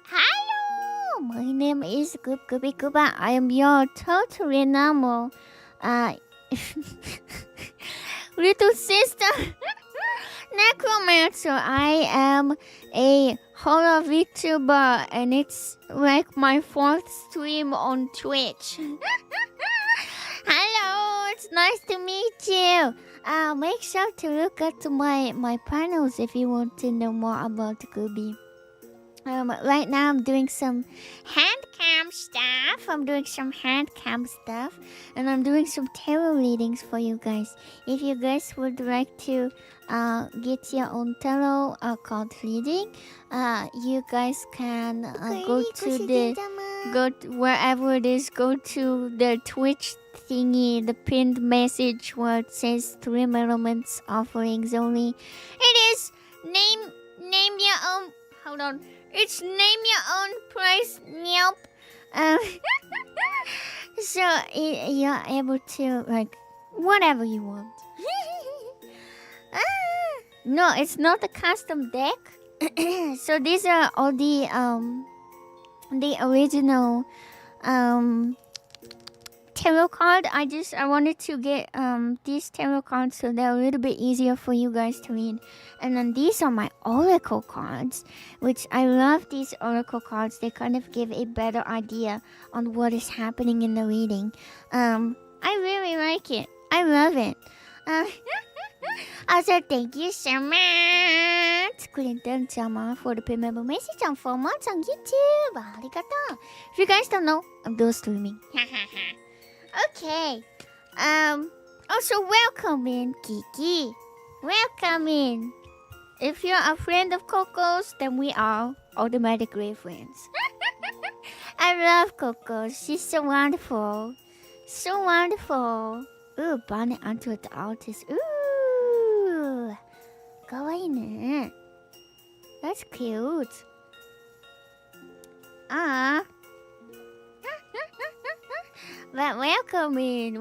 Hello. My name is Gooby Gooba. I am your totally normal, little sister, necromancer. I am a horror Vtuber, and it's like my 4th stream on Twitch. Hello, it's nice to meet you. Make sure to look at my panels if you want to know more about Gooby. Right now I'm doing some handcam stuff. And I'm doing some tarot readings for you guys. If you guys would like to get your own tarot card reading, you guys can go wherever it is, go to the Twitch thingy, the pinned message where it says stream elements offerings only. It is name your own. Hold on. It's name your own price. Yep. So you're able to like whatever you want. No, it's not a custom deck. So these are all the original tarot card. I wanted to get these tarot cards so they're a little bit easier for you guys to read. And then these are my oracle cards, which I love these oracle cards. They kind of give a better idea on what is happening in the reading. I really like it. I love it. Also, thank you so much, Ghoulshujin-chama, for the Decmeber message on 4 months on YouTube. Arigato. If you guys don't know, I'm dual streaming. Okay. Also, welcome in, Kiki. Welcome in. If you're a friend of Coco's, then we are automatically friends. I love Coco. She's so wonderful. So wonderful. Ooh, bonnet onto the artist. Ooh. Kawaii ne. That's cute. But welcome in.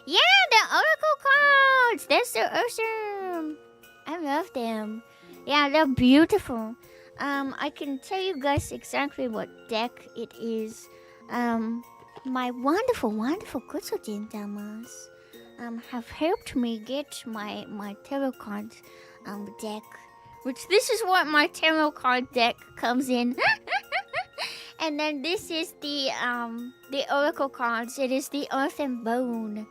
Yeah, the oracle cards. They're so awesome. I love them. Yeah, they're beautiful. I can tell you guys exactly what deck it is. My wonderful ghoulshujin-chamas have helped me get my tarot card deck. Which this is what my tarot card deck comes in. And then this is the oracle cards. It is the Earth and Bone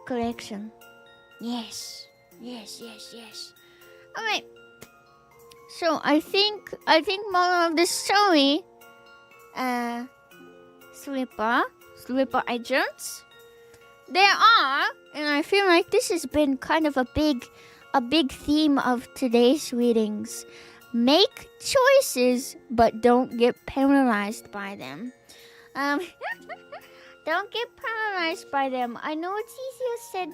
collection. Yes. Alright. So I think more of the story Sleeper agents. There are, and I feel like this has been kind of a big theme of today's readings. Make choices, but don't get paralyzed by them. Don't get paralyzed by them. I know it's easier said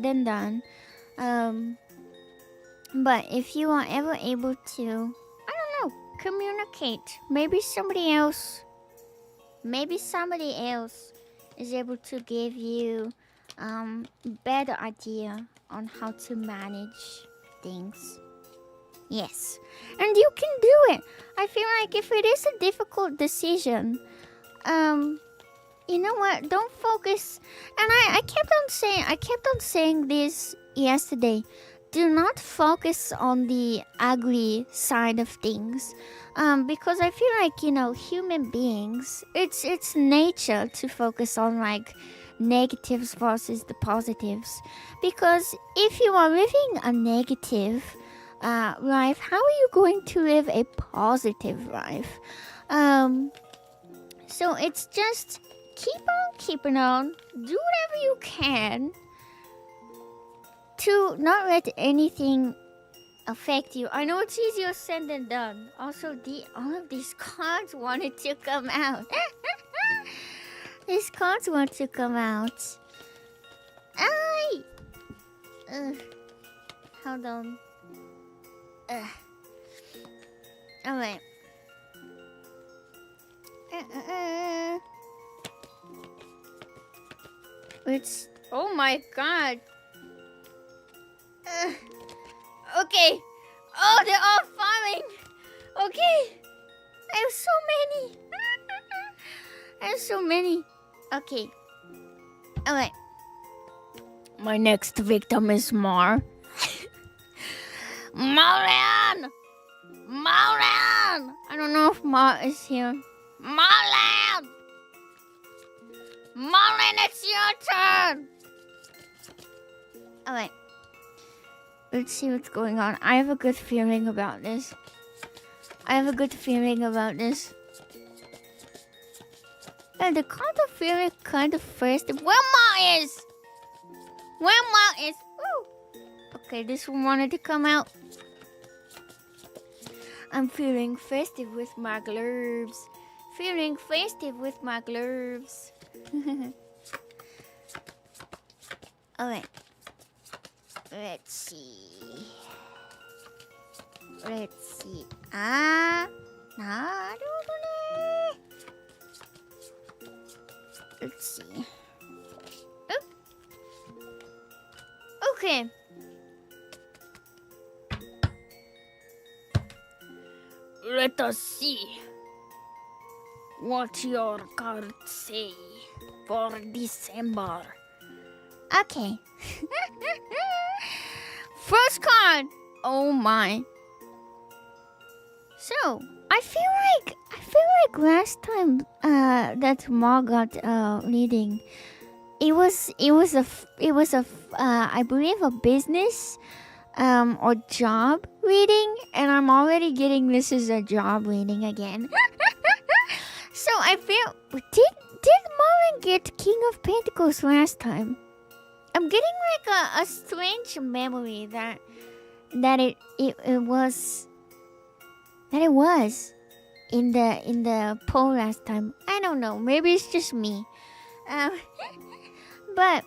than done. But if you are ever able to, I don't know, communicate. Maybe somebody else maybe somebody else is able to give you better idea on how to manage things. Yes, and you can do it. I feel like if it is a difficult decision, you know what? Don't focus. And I kept on saying this yesterday. Do not focus on the ugly side of things, because I feel like, you know, human beings, it's nature to focus on like negatives versus the positives. Because if you are living a negative life, how are you going to live a positive life? So it's just keep on keeping on, do whatever you can to not let anything affect you. I know it's easier said than done. Also, all of these cards wanted to come out. These cards want to come out. Ay! Hold on. Alright. It's... Oh my god. Okay. Oh, they're all falling. Okay. I have so many. I have so many. Okay. Alright. My next victim is Mar. Marlon! Marlon! I don't know if Mar is here. Marlon! Marlon, it's your turn! Alright. Let's see what's going on. I have a good feeling about this. And the kind of feeling kind of first. Where Ma is? Woo! Okay, this one wanted to come out. I'm feeling festive with my gloves. Alright. Let's see. Let's see. Oh. Okay. Let us see what your cards say for December. Okay. First card. Oh my. So I feel like last time that Ma got reading, it was I believe a business or job reading, and I'm already getting this as a job reading again. So I feel did Marlon get King of Pentacles last time? I'm getting like a strange memory that it was in the poll last time. I don't know. Maybe it's just me. But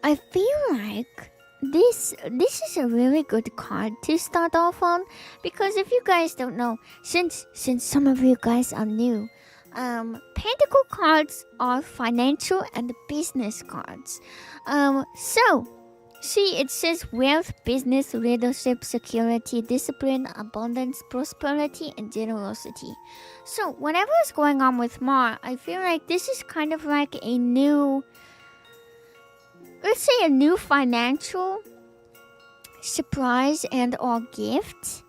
I feel like this is a really good card to start off on, because if you guys don't know, since some of you guys are new, Pentacle cards are financial and business cards. So see, it says wealth, business, leadership, security, discipline, abundance, prosperity, and generosity. So whatever is going on with Ma, I feel like this is kind of like a new, let's say a new financial surprise and or gift.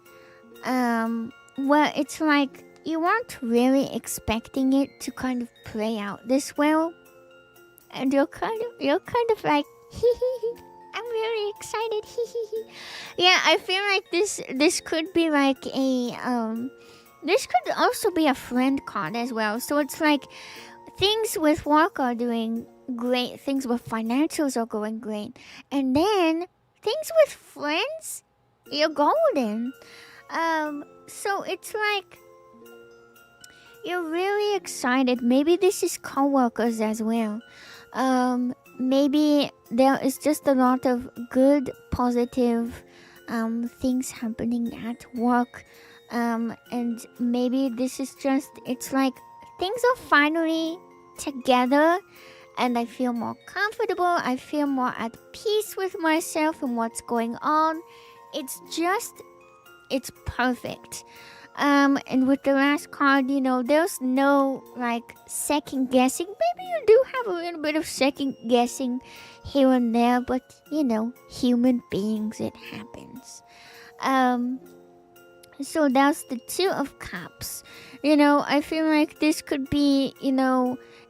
Where it's like you weren't really expecting it to kind of play out this well, and you're kind of like, I'm really excited. Yeah, I feel like this could be like a this could also be a friend card as well. So it's like things with work are doing great, things with financials are going great, and then things with friends, you're golden. So it's like you're really excited. Maybe this is co-workers as well. Maybe there is just a lot of good, positive things happening at work. And maybe this is just, it's like things are finally together and I feel more comfortable. I feel more at peace with myself and what's going on. It's perfect. And with the last card, there's no second guessing. Maybe you do have a little bit of second guessing here and there, but human beings, it happens. So that's the Two of Cups. I feel like this could be,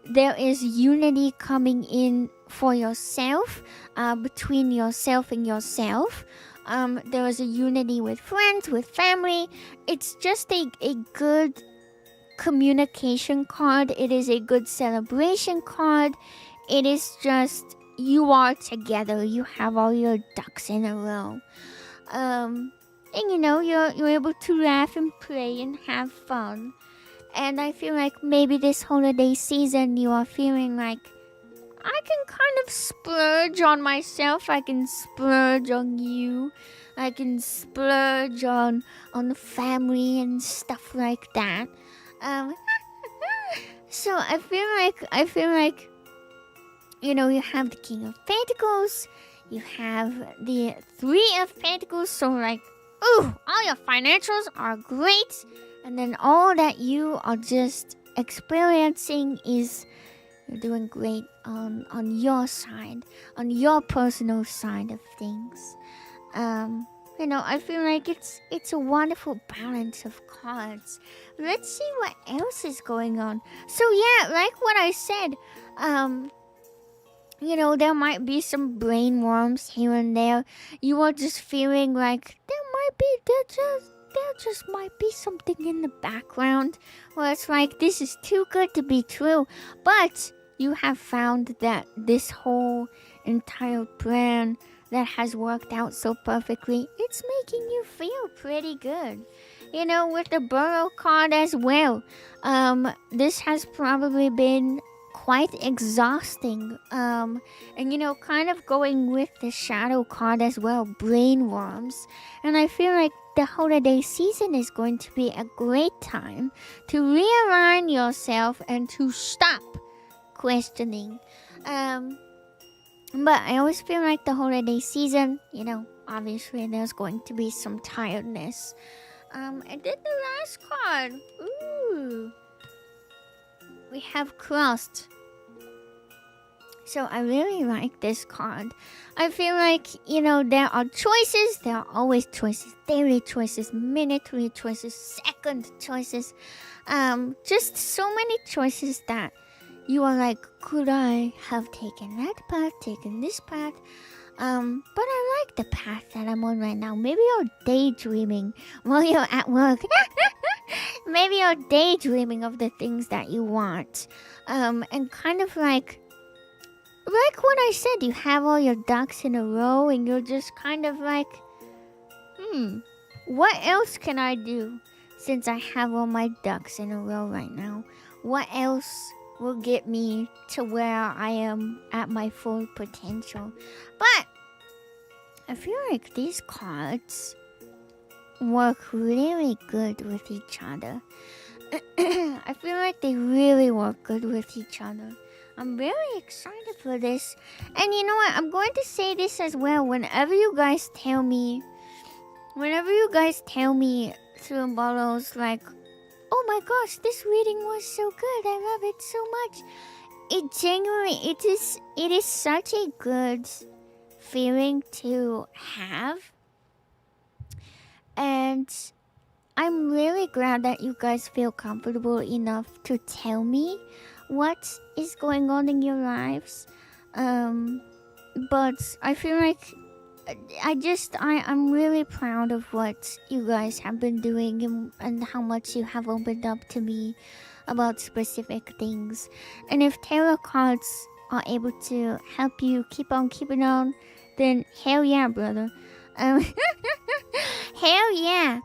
there is unity coming in for yourself, between yourself and yourself. There is a unity with friends, with family. It's just a good communication card. It is a good celebration card. It is just, you are together. You have all your ducks in a row. And you're able to laugh and play and have fun. And I feel like maybe this holiday season you are feeling like, I can kind of splurge on myself. I can splurge on you. I can splurge on the family and stuff like that. So I feel like you have the King of Pentacles. You have the Three of Pentacles. So all your financials are great. And then all that you are just experiencing is you're doing great on your side, on your personal side of things. I feel like it's a wonderful balance of cards. Let's see what else is going on. So yeah, like what I said, there might be some brain worms here and there. You are just feeling like there just might be something in the background where it's like, this is too good to be true. But you have found that this whole entire plan that has worked out so perfectly, it's making you feel pretty good. With the Burrow card as well. This has probably been quite exhausting. And kind of going with the Shadow card as well, brain worms. And I feel like the holiday season is going to be a great time to realign yourself and to stop questioning. But I always feel like the holiday season, obviously there's going to be some tiredness. And then the last card. Ooh. We have Crossed. So I really like this card. I feel like, there are choices. There are always choices. Daily choices, minutely choices, second choices. Just so many choices that you are like, could I have taken that path, taken this path? But I like the path that I'm on right now. Maybe you're daydreaming while you're at work. Maybe you're daydreaming of the things that you want. And kind of like what I said, you have all your ducks in a row and you're just kind of like, what else can I do since I have all my ducks in a row right now? What else will get me to where I am at my full potential? But I feel like these cards work really good with each other. I feel like they really work good with each other. I'm very excited for this. And you know what? I'm going to say this as well. Whenever you guys tell me through bottles like, oh my gosh, this reading was so good. I love it so much. It genuinely, it is such a good feeling to have. And I'm really glad that you guys feel comfortable enough to tell me what is going on in your lives. But I feel like I'm really proud of what you guys have been doing and how much you have opened up to me about specific things. And if tarot cards are able to help you keep on keeping on, then hell yeah, brother. Hell yeah.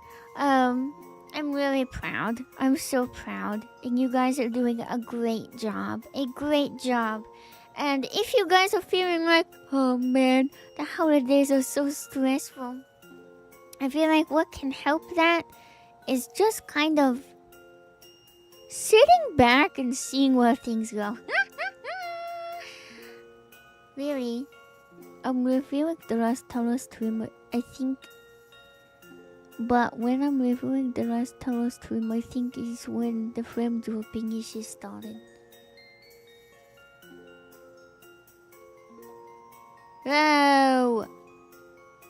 I'm really proud. I'm so proud. And you guys are doing a great job. A great job. And if you guys are feeling like, oh man, the holidays are so stressful, I feel like what can help that is just kind of sitting back and seeing where things go. Really? I'm reviewing the last Tauro stream, I think. But when I'm reviewing the last Tauro stream, I think is when the frame dropping issue started. No!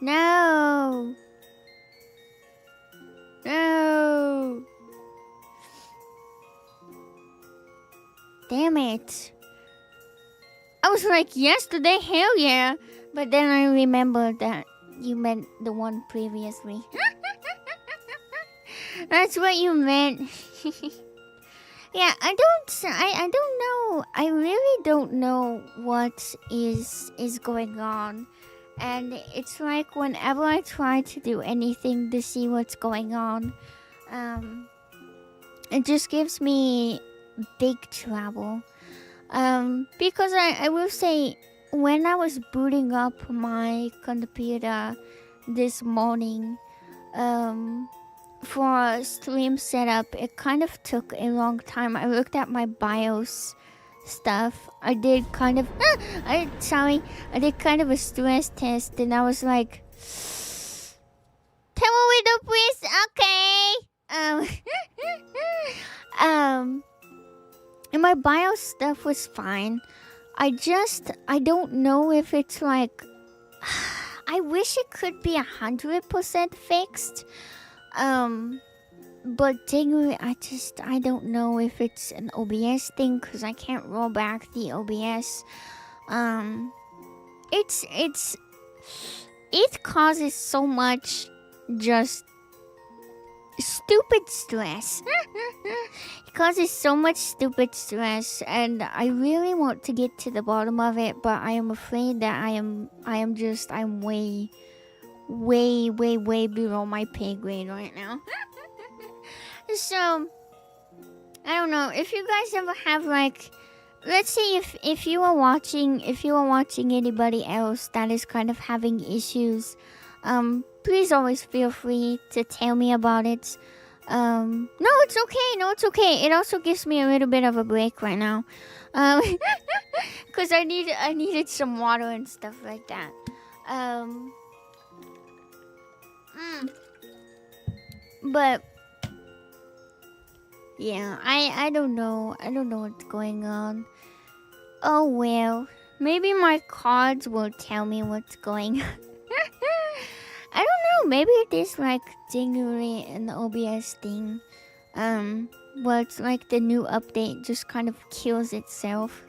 No! No! Damn it. I was like, yesterday, hell yeah. But then I remembered that you meant the one previously. That's what you meant. Yeah, I don't know. I really don't know what is going on. And it's like whenever I try to do anything to see what's going on, it just gives me big trouble. Because I will say, when I was booting up my computer this morning, for a stream setup, it kind of took a long time. I looked at my BIOS stuff. I did kind of I did kind of a stress test, and I was like, tell me with the please, okay. And my BIOS stuff was fine. I don't know if it's like I wish it could be 100% fixed. But genuinely, I don't know if it's an OBS thing, because I can't roll back the OBS. It causes so much just stupid stress. It causes so much stupid stress, and I really want to get to the bottom of it, but I am afraid that I'm way below my pay grade right now. So I don't know if you guys ever have, like, let's say if you are watching anybody else that is kind of having issues, please always feel free to tell me about it. No, it's okay. It also gives me a little bit of a break right now, because I needed some water and stuff like that. But yeah, I don't know what's going on. Oh well, maybe my cards will tell me what's going on. I don't know, maybe it is like genuinely an OBS thing. Well, it's like the new update just kind of kills itself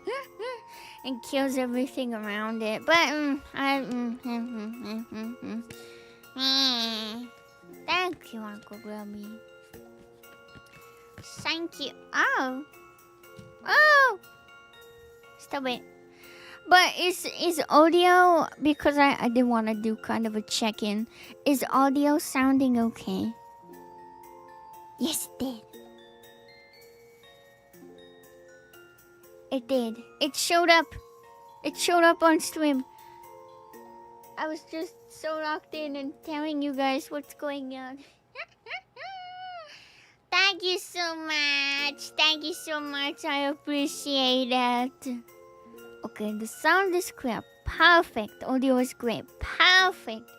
and kills everything around it. But thank you, Uncle Grubby. Thank you. Oh, stop it. But is audio, because I did want to do kind of a check-in, is audio sounding okay? Yes, it did. It did. It showed up. It showed up on stream. I was just so locked in and telling you guys what's going on. Thank you so much. Thank you so much. I appreciate that. Okay, the sound is clear. Perfect. Audio is great. Perfect.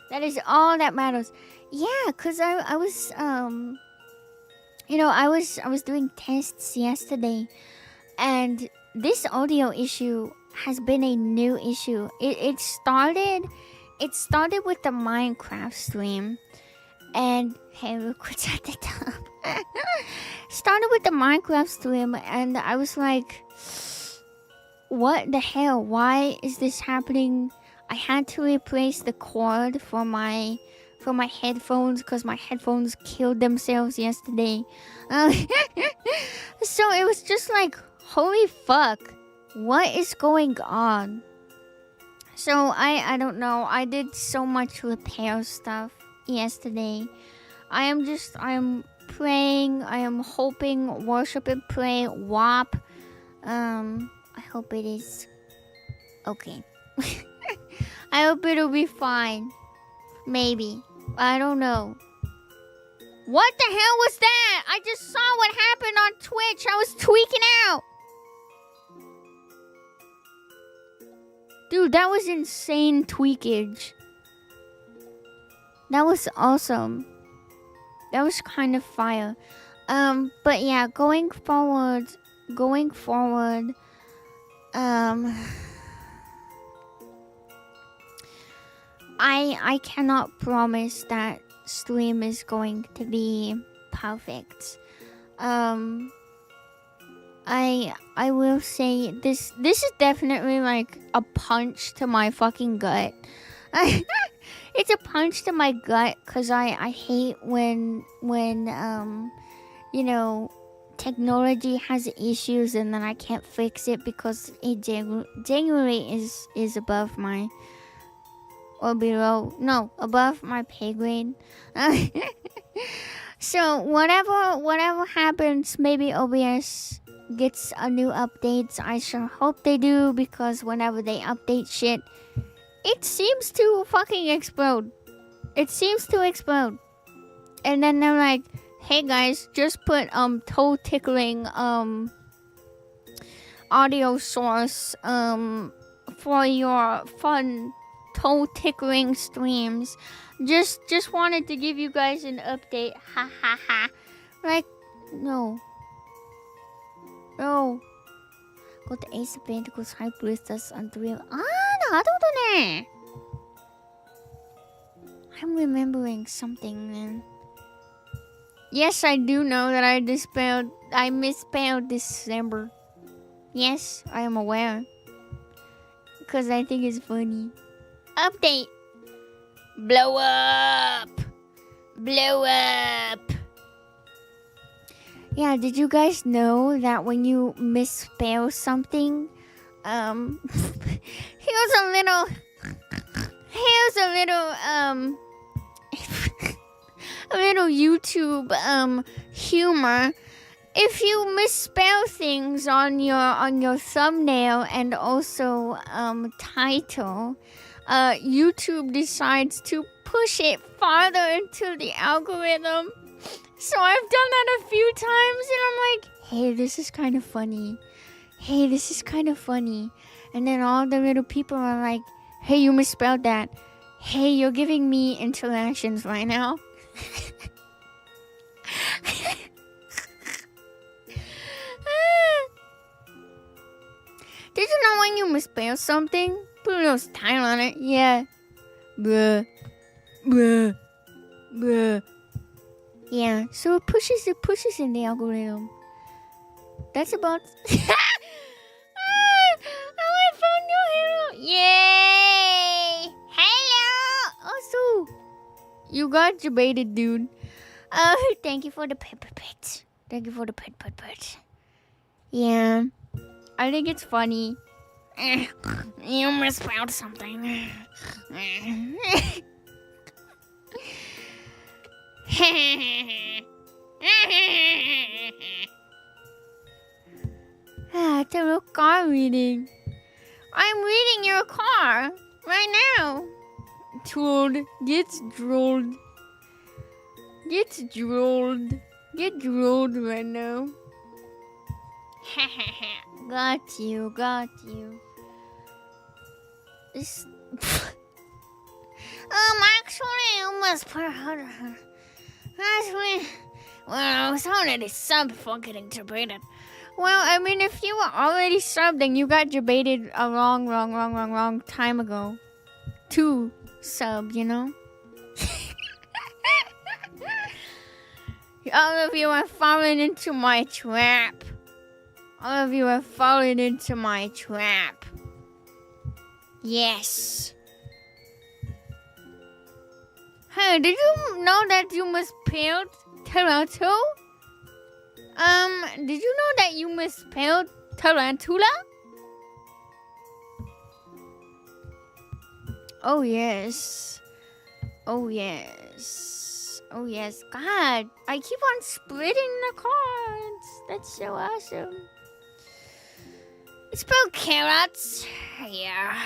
That is all that matters. Yeah, cause I was I was doing tests yesterday, and this audio issue has been a new issue. It started with the Minecraft stream, and hey, look what's at the top. Started with the Minecraft stream, and I was like, what the hell? Why is this happening? I had to replace the cord for my headphones because my headphones killed themselves yesterday. So it was just like, holy fuck, what is going on? So I don't know. I did so much repair stuff yesterday. I am praying. I am hoping, worship and pray. WAP. I hope it is okay. I hope it'll be fine. Maybe. I don't know. What the hell was that? I just saw what happened on Twitch. I was tweaking out. Dude, that was insane tweakage. That was awesome. That was kind of fire. But yeah, going forward, I cannot promise that stream is going to be perfect. I will say this is definitely like a punch to my fucking gut. It's a punch to my gut because I hate when you know, technology has issues and then I can't fix it because it genuinely is above my above my pay grade. So whatever happens, maybe OBS gets a new updates. I sure hope they do, because whenever they update shit, it seems to fucking explode. It seems to explode. And then they're like, hey guys, just put toe tickling audio source for your fun toe tickling streams. Just wanted to give you guys an update. Ha ha ha. Like, no. No. Got the Ace of Pentacles High Priestess and 3 of... 나도네. I'm remembering something, man. Yes, I do know that I misspelled December. Yes, I am aware. Because I think it's funny. Update. Blow up. Blow up. Yeah, did you guys know that when you misspell something, here's a little a little YouTube humor. If you misspell things on your thumbnail and also title, YouTube decides to push it farther into the algorithm. So I've done that a few times and I'm like, hey, this is kind of funny. Hey, this is kind of funny. And then all the little people are like, hey, you misspelled that. Hey, you're giving me interactions right now. Did you know when you misspell something, put a little style on it? Yeah. Bruh. Bruh. Bruh. Yeah, so it pushes in the algorithm. That's about... I found your hero! Yay! Hello! Also, you got debated, dude. Thank you for the pet. Thank you for the pet. Yeah, I think it's funny. You misspelled something. Tarot car reading. I'm reading your car right now. Trolled. Gets drolled. Get drolled right now. Got you. This... actually, you must put her... Actually... Well, I was already subbed before getting debated. Well, I mean, if you were already subbed, then you got debated a wrong time ago. To sub, you know? All of you are falling into my trap. Yes. Hey, did you know that you misspelled Toronto? Did you know that you misspelled tarantula? Oh yes. God, I keep on splitting the cards. That's so awesome. It's spelled carrots. Yeah.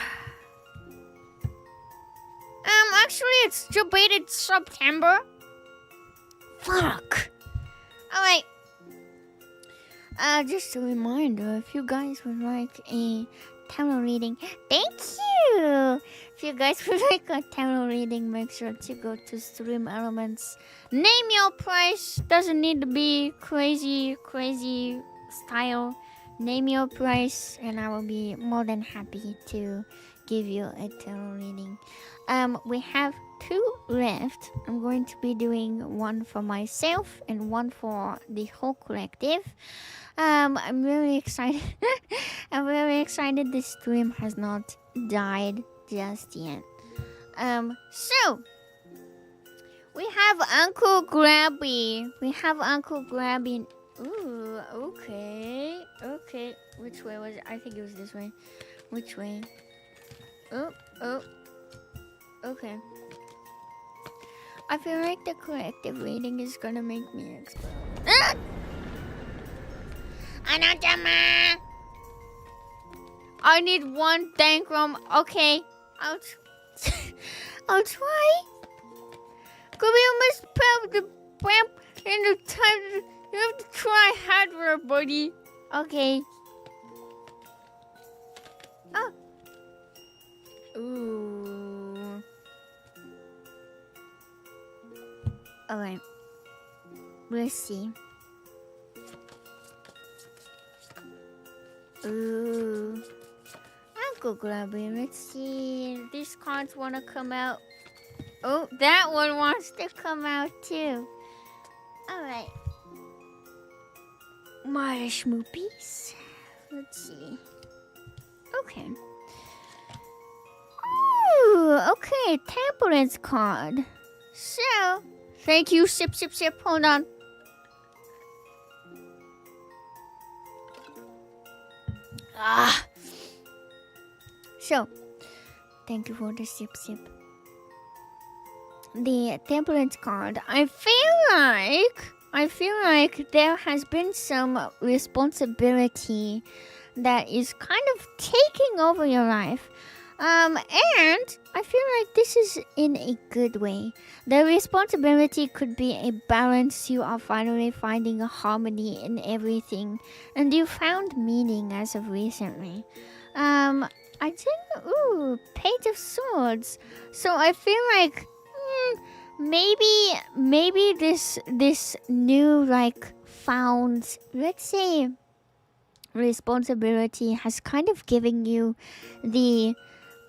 Actually, it's debated September. Fuck. Alright. Just a reminder, if you guys would like a tarot reading, thank you! If you guys would like a tarot reading, make sure to go to Stream Elements. Name your price. Doesn't need to be crazy style. Name your price, and I will be more than happy to give you a tarot reading. We have 2 left. I'm going to be doing one for myself and one for the whole collective. I'm really excited. I'm really excited this stream has not died just yet. So we have Uncle Grabby. Ooh, okay. Which way was it? I think it was this way. Which way? Oh. Okay. I feel like the collective reading is gonna make me explode. Ah! Anatama! I need 1 Dankrum. Okay. I'll try. Could we almost put the ramp in the time? You have to try harder, buddy. Okay. Oh. Ooh. Alright. Let's see. Ooh. Uncle Grubby, let's see. These cards want to come out. Oh, that one wants to come out too. Alright. My schmoopies. Let's see. Okay. Ooh, okay. Temperance card. So, thank you. Sip. Hold on. So, thank you for the sip. The temperance card. I feel like there has been some responsibility that is kind of taking over your life. And I feel like this is in a good way. The responsibility could be a balance. You are finally finding a harmony in everything. And you found meaning as of recently. I think, Page of Swords. So I feel like, maybe this new, like, found, let's say, responsibility has kind of given you the,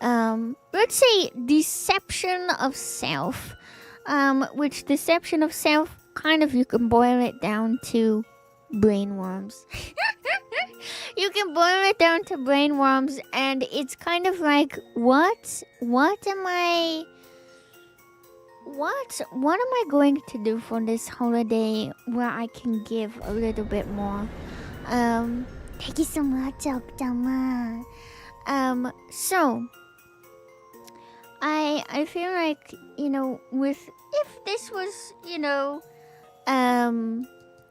let's say, deception of self. Which deception of self, kind of, you can boil it down to brainworms. You can boil it down to brainworms, and it's kind of like, what am I going to do for this holiday where I can give a little bit more? Thank you so much, Octama. So I feel like, if this was,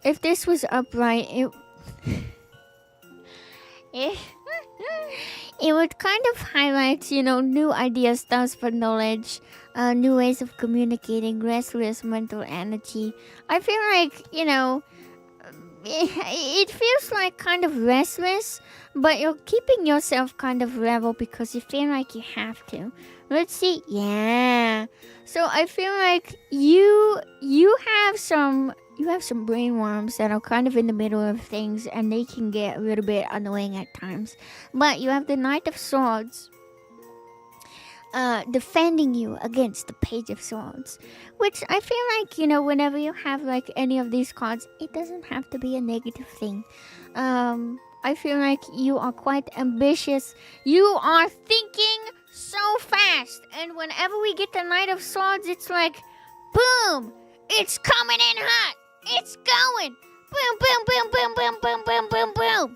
if this was upright, it would kind of highlight, new ideas, thirst for knowledge, new ways of communicating, restless mental energy. I feel like, it feels like kind of restless, but you're keeping yourself kind of level because you feel like you have to. Let's see. Yeah. So I feel like you have some brainworms that are kind of in the middle of things, and they can get a little bit annoying at times. But you have the Knight of Swords defending you against the Page of Swords, which I feel like, whenever you have like any of these cards, it doesn't have to be a negative thing. I feel like you are quite ambitious. You are thinking so fast, and whenever we get the Knight of Swords, it's like, boom, it's coming in hot. It's going. Boom.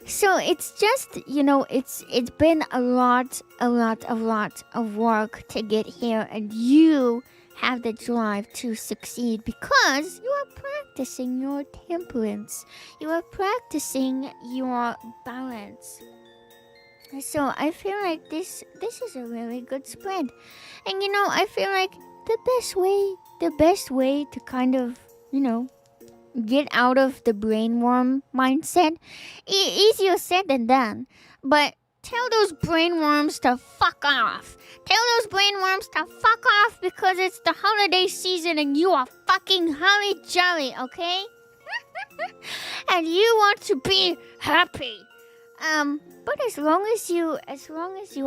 So it's just, it's been a lot of work to get here, and you have the drive to succeed because you are practicing your temperance. You are practicing your balance. So I feel like this is a really good spread. And I feel like the best way to kind of, get out of the brainworm mindset. Easier said than done. But tell those brainworms to fuck off. Tell those brainworms to fuck off because it's the holiday season and you are fucking holly jolly, okay? And you want to be happy. But as long as you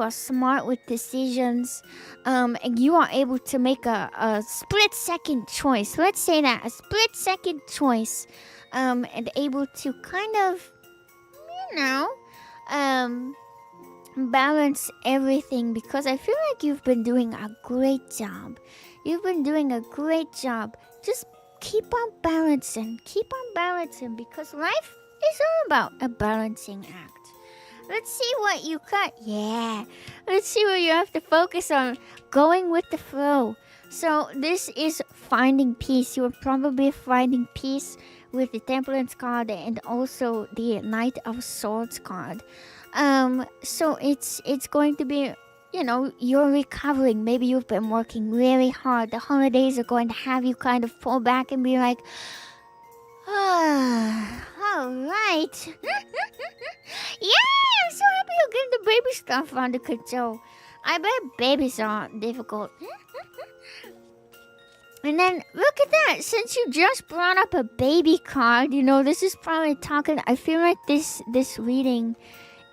are smart with decisions, and you are able to make a split-second choice, let's say that, a split-second choice, and able to kind of, balance everything, because I feel like you've been doing a great job. Just keep on balancing, because life is all about a balancing act. Let's see what you got. Yeah. Let's see what you have to focus on. Going with the flow. So this is finding peace. You are probably finding peace with the Temperance card and also the Knight of Swords card. So it's going to be, you're recovering. Maybe you've been working really hard. The holidays are going to have you kind of pull back and be like, all right. Yeah, I'm so happy you're getting the baby stuff under control. I bet babies aren't difficult. And then, look at that. Since you just brought up a baby card, this is probably talking... I feel like this reading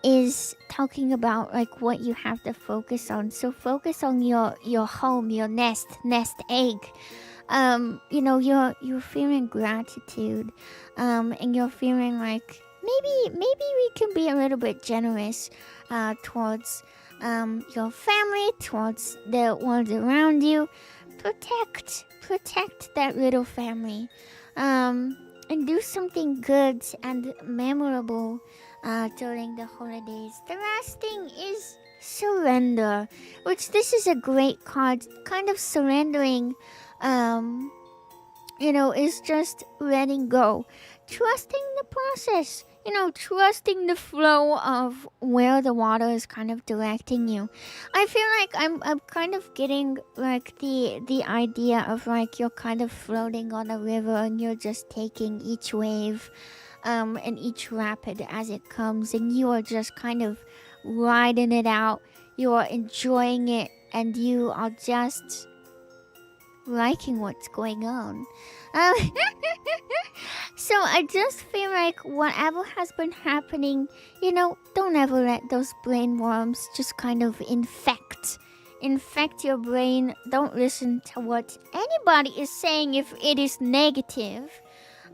is talking about, like, what you have to focus on. So focus on your home, your nest egg. You're feeling gratitude. And you're feeling like... Maybe we can be a little bit generous towards your family, towards the ones around you. Protect that little family, and do something good and memorable during the holidays. The last thing is surrender, which this is a great card. Kind of surrendering, is just letting go, trusting the process. Trusting the flow of where the water is kind of directing you. I feel like I'm kind of getting like the idea of like you're kind of floating on a river and you're just taking each wave and each rapid as it comes, and you are just kind of riding it out. You are enjoying it and you are just liking what's going on. So I just feel like whatever has been happening, don't ever let those brain worms just kind of infect your brain. Don't listen to what anybody is saying if it is negative.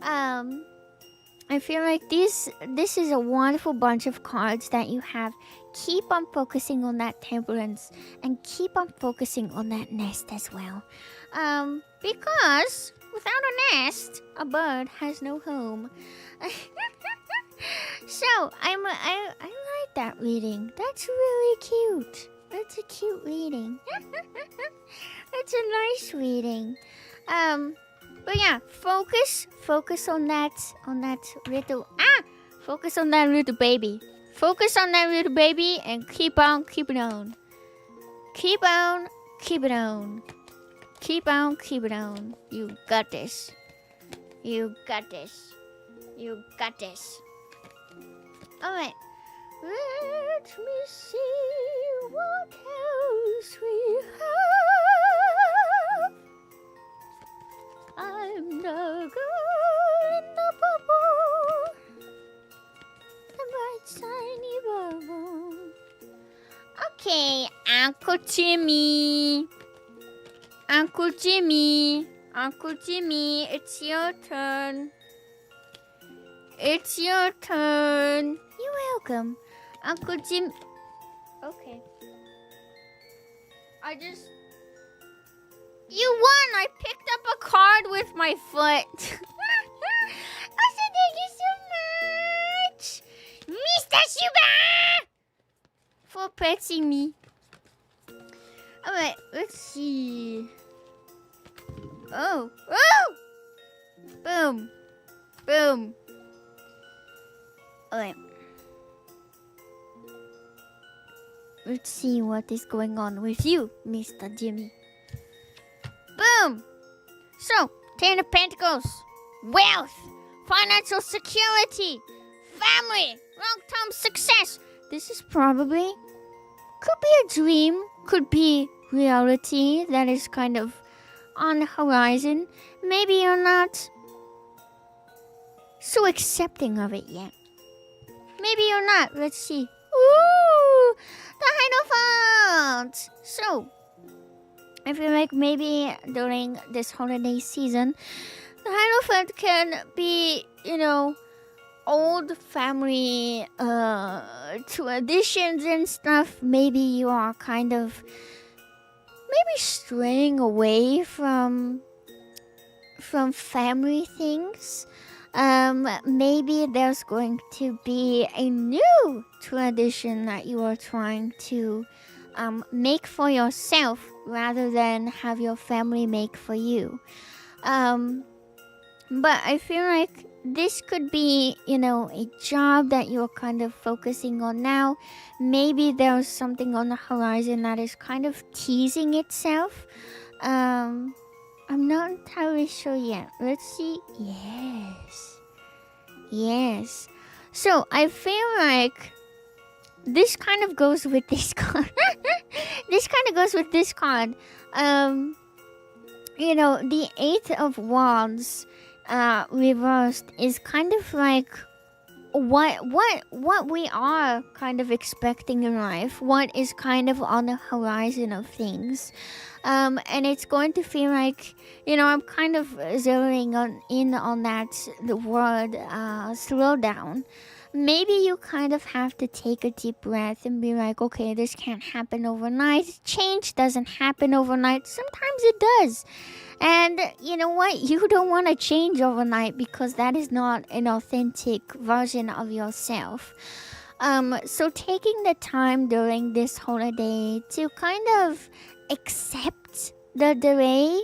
I feel like this is a wonderful bunch of cards that you have. Keep on focusing on that temperance and keep on focusing on that nest as well. Because without a nest, a bird has no home. So I like that reading. That's really cute. That's a cute reading. That's a nice reading. But yeah, focus on that little focus on that little baby. Focus on that little baby and keep on keeping on. Keep on keeping on. Keep on keeping on. You got this. You got this. You got this. Alright. Let me see what else we have. I'm the girl in the bubble. The bright shiny bubble. Okay, Uncle Jimmy. Uncle Jimmy, it's your turn. It's your turn. You're welcome, Uncle Jim. Okay. You won! I picked up a card with my foot. I said thank you so much, Mr. Suba, for petting me. Alright, let's see. Oh! Boom! Boom! Alright. Let's see what is going on with you, Mr. Jimmy. So, Ten of Pentacles, wealth, financial security, family, long-term success. This is probably, could be a dream, could be reality that is kind of on the horizon. Maybe you're not so accepting of it yet. Maybe you're not. Let's see. Ooh, the Hierophant. So, I feel like maybe during this holiday season, the Hierophant can be, old family traditions and stuff. Maybe you are kind of straying away from family things. Maybe there's going to be a new tradition that you are trying to make for yourself rather than have your family make for you. But I feel like this could be, a job that you're kind of focusing on now. Maybe there's something on the horizon that is kind of teasing itself. I'm not entirely sure yet. Let's see. Yes. So I feel like this kind of goes with this card. The Eight of Wands reversed is kind of like what we are kind of expecting in life, what is kind of on the horizon of things. And it's going to feel like, I'm kind of zeroing in on the word slow down. Maybe you kind of have to take a deep breath and be like, okay, this can't happen overnight. Change doesn't happen overnight. Sometimes it does. And you know what? You don't want to change overnight because that is not an authentic version of yourself. So taking the time during this holiday to kind of accept the delay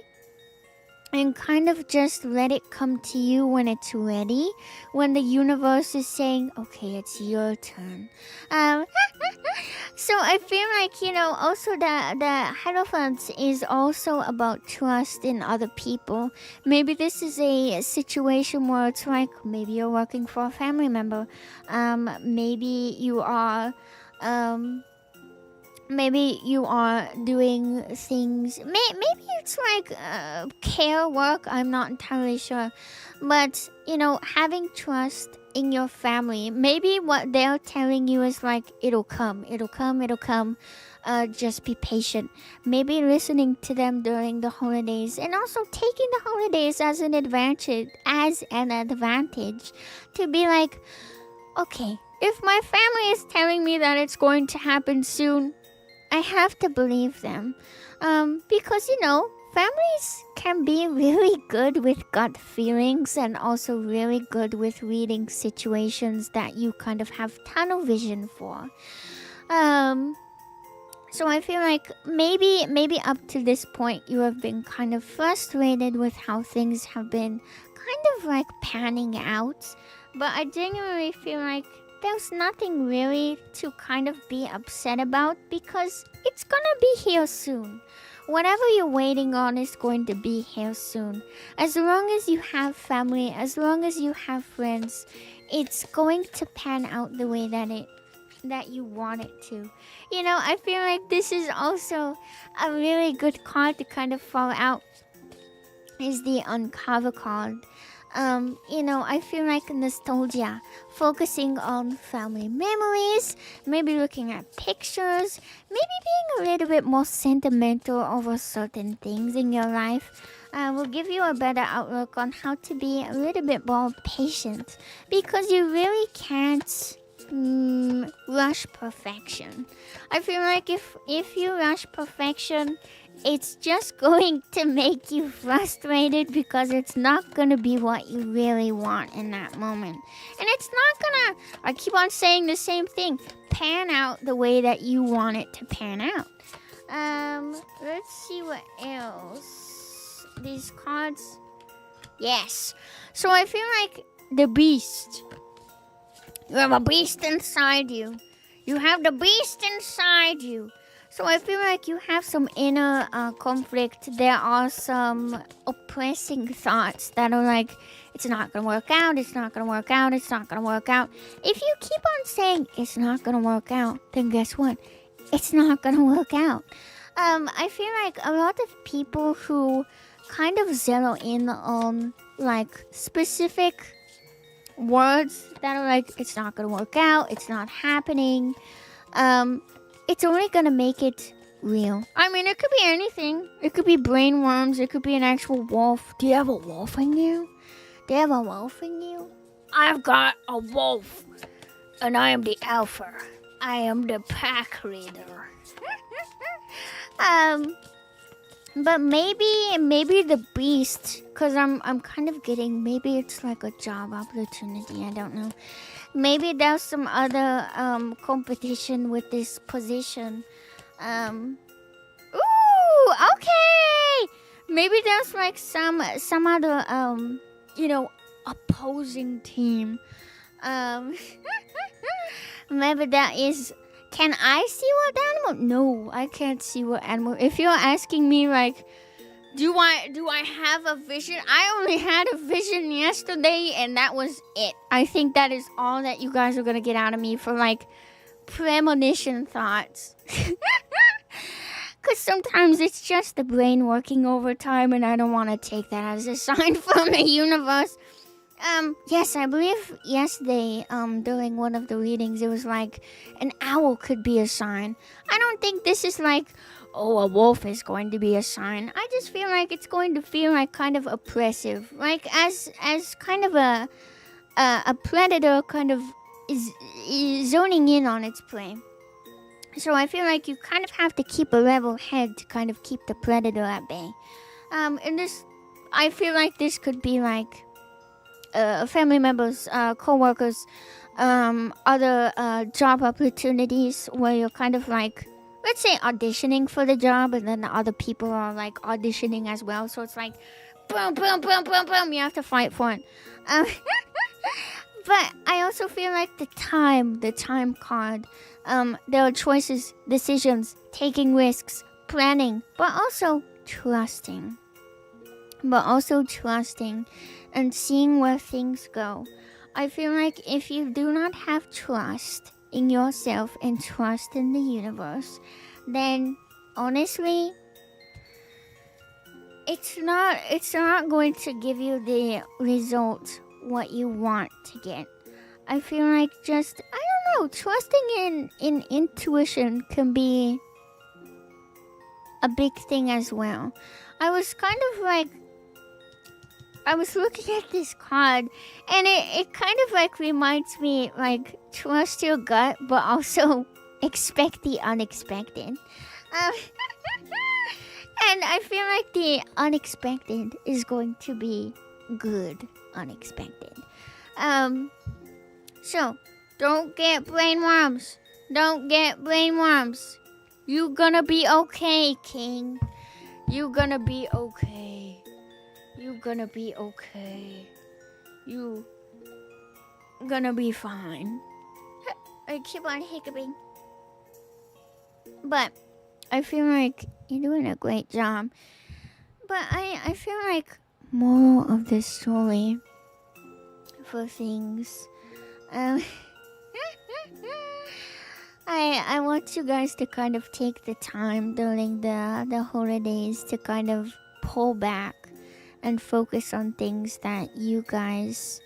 and kind of just let it come to you when it's ready, when the universe is saying, okay, it's your turn. So I feel like, also the Hierophant is also about trust in other people. Maybe this is a situation where it's like, maybe you're working for a family member. Maybe you are doing things. Maybe it's like care work. I'm not entirely sure. But, having trust in your family. Maybe what they're telling you is like, it'll come. Just be patient. Maybe listening to them during the holidays. And also taking the holidays as an advantage. To be like, okay, if my family is telling me that it's going to happen soon, I have to believe them. Because, families can be really good with gut feelings and also really good with reading situations that you kind of have tunnel vision for. So I feel like maybe up to this point you have been kind of frustrated with how things have been kind of like panning out. But I genuinely feel like there's nothing really to kind of be upset about because it's gonna be here soon. Whatever you're waiting on is going to be here soon. As long as you have family, as long as you have friends, it's going to pan out the way that you want it to. I feel like this is also a really good card to kind of fall out is the Uncover card. I feel like nostalgia, focusing on family memories, maybe looking at pictures, maybe being a little bit more sentimental over certain things in your life will give you a better outlook on how to be a little bit more patient because you really can't rush perfection. I feel like if you rush perfection, it's just going to make you frustrated because it's not going to be what you really want in that moment. And it's not going to, I keep on saying the same thing, pan out the way that you want it to pan out. Let's see what else. These cards. Yes. So I feel like the beast. You have a beast inside you. You have the beast inside you. So I feel like you have some inner conflict. There are some oppressing thoughts that are like, it's not going to work out, it's not going to work out, it's not going to work out. If you keep on saying it's not going to work out, then guess what? It's not going to work out. I feel like a lot of people who kind of zero in on like specific words that are like, it's not going to work out, it's not happening, it's only going to make it real. I mean, it could be anything. It could be brainworms, it could be an actual wolf. Do you have a wolf in you? Do you have a wolf in you? I've got a wolf, and I am the alpha. I am the pack leader. But maybe the beast, because I'm kind of getting, maybe it's like a job opportunity, I don't know. Maybe there's some other competition with this position. Ooh, okay! Maybe there's like some other opposing team. Maybe that is. Can I see what animal? No, I can't see what animal. If you're asking me like, do I have a vision? I only had a vision yesterday, and that was it. I think that is all that you guys are gonna get out of me for like premonition thoughts. Because sometimes it's just the brain working overtime, and I don't want to take that as a sign from the universe. Yes, I believe yesterday, during one of the readings, it was like an owl could be a sign. I don't think this is like, oh, a wolf is going to be a sign. I just feel like it's going to feel like kind of oppressive, like as kind of a predator kind of is zoning in on its prey. So I feel like you kind of have to keep a level head to kind of keep the predator at bay. And this, I feel like this could be like family members, co-workers, other job opportunities where you're kind of like, let's say, auditioning for the job, and then the other people are like auditioning as well. So it's like, boom, boom, boom, boom, boom, you have to fight for it. But I also feel like the time card, there are choices, decisions, taking risks, planning, but also trusting. And seeing where things go. I feel like if you do not have trust in yourself and trust in the universe, then honestly, it's not going to give you the result what you want to get. I feel like just, I don't know, trusting in intuition can be a big thing as well. I was kind of like, I was looking at this card, and it kind of like reminds me, like, trust your gut, but also expect the unexpected. And I feel like the unexpected is going to be good unexpected. So, don't get brainworms. Don't get brainworms. You gonna be okay, King. You gonna be okay. You gonna be okay. You gonna be fine. I keep on hiccuping. But I feel like you're doing a great job. But I feel like moral of this story for things. I want you guys to kind of take the time during the holidays to kind of pull back and focus on things that you guys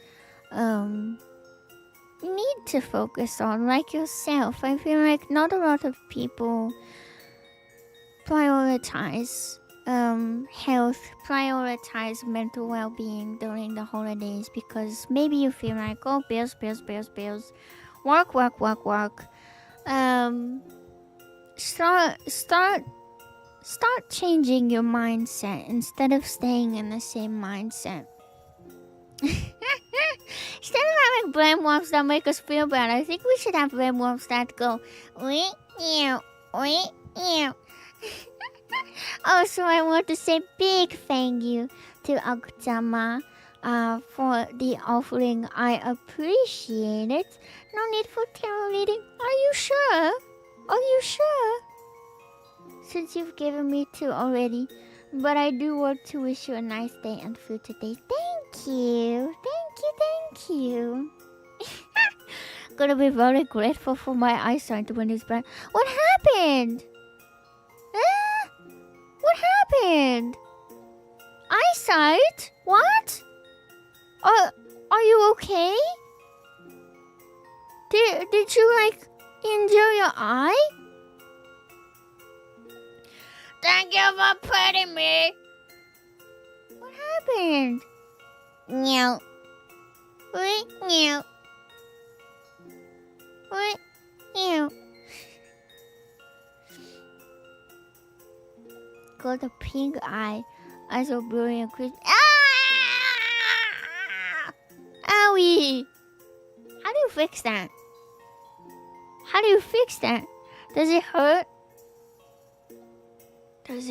need to focus on, like yourself. I feel like not a lot of people prioritize health, prioritize mental well-being during the holidays, because maybe you feel like, oh, bills, work. Start changing your mindset instead of staying in the same mindset. Instead of having brainworms that make us feel bad, I think we should have brainworms that go, ew. Also, I want to say big thank you to Akutama for the offering. I appreciate it. No need for tarot reading. Are you sure? since you've given me 2 already. But I do want to wish you a nice day and food today. Thank you. Thank you. Gonna be very grateful for my eyesight when it's back. What happened? What happened? Eyesight? What? Are you okay? Did you like injure your eye? Thank you for petting me. What happened? Meow. Wait, meow. Wait, meow. Got a pink eye. Eyes are blurry and creepy. Ah! Owie! How do you fix that? Does it hurt? Is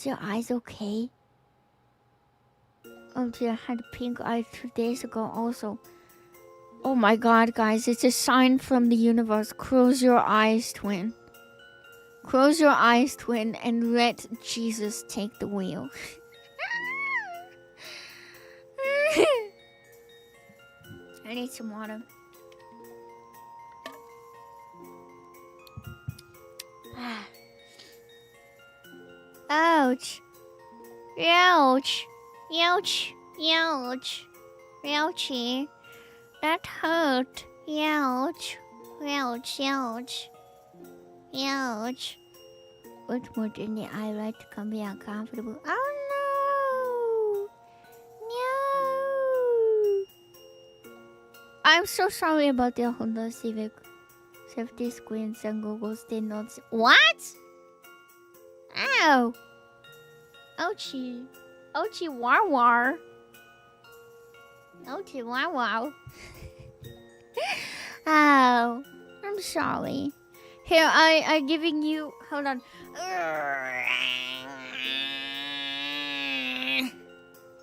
your eyes okay? Oh dear, I had a pink eye 2 days ago also. Oh my god, guys, it's a sign from the universe. Close your eyes, twin. Close your eyes, twin, and let Jesus take the wheel. I need some water. Ouch. Ouch. Ouch. Ouch. Ouchie. That hurt. Ouch. Ouch. Ouch. Ouch. Put more in the eye right to come be uncomfortable. Oh no. I'm so sorry about the Honda Civic. Safety screens and goggles did not. What? Ow! Ouchie. Ouchie war war. Ouchie war war. Ow. I'm sorry. Here, I'm giving you. Hold on.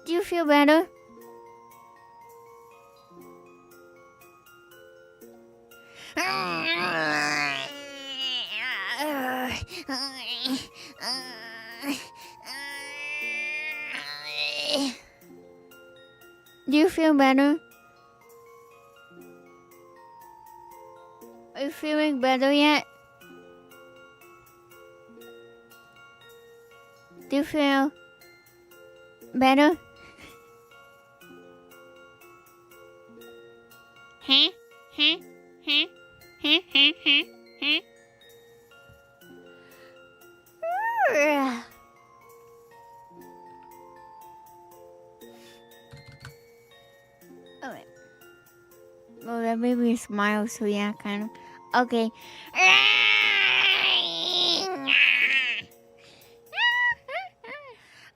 Do you feel better? Do you feel better? Are you feeling better yet? Do you feel better? Huh? Huh? Huh? Huh? Huh? Huh? Huh? Alright. Well, that made me smile, so yeah, kind of. Okay.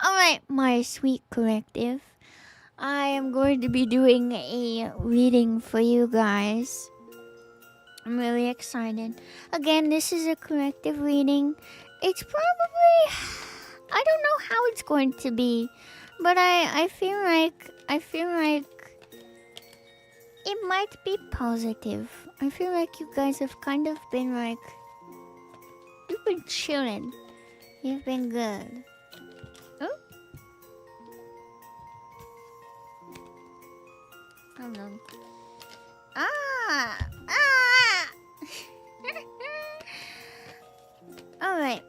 Alright, my sweet collective. I am going to be doing a reading for you guys. I'm really excited. Again, this is a collective reading. It's probably... I don't know how it's going to be. But I feel like it might be positive. I feel like you guys have kind of been like... You've been chilling. You've been good. Oh? Hold on. Ah! Alright.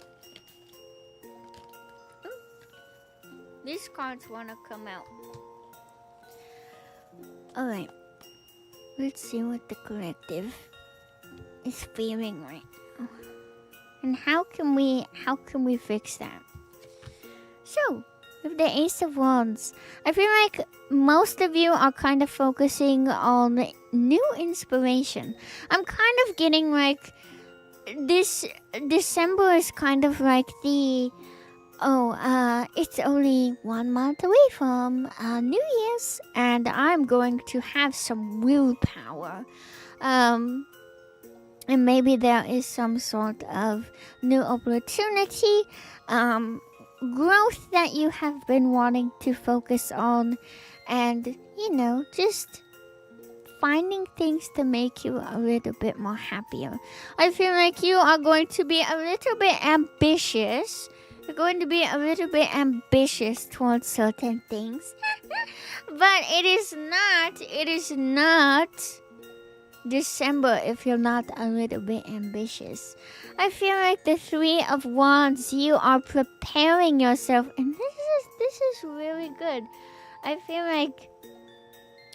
These cards want to come out. Alright. Let's see what the collective is feeling right now. And how can we fix that? So, with the Ace of Wands, I feel like most of you are kind of focusing on new inspiration. I'm kind of getting like this December is kind of like the it's only 1 month away from New Year's, and I'm going to have some willpower. And maybe there is some sort of new opportunity, growth that you have been wanting to focus on, and, just finding things to make you a little bit more happier. I feel like you are going to be a little bit ambitious. You're going to be a little bit ambitious towards certain things. But it is not December if you're not a little bit ambitious. I feel like the Three of Wands, you are preparing yourself, and this is really good. I feel like,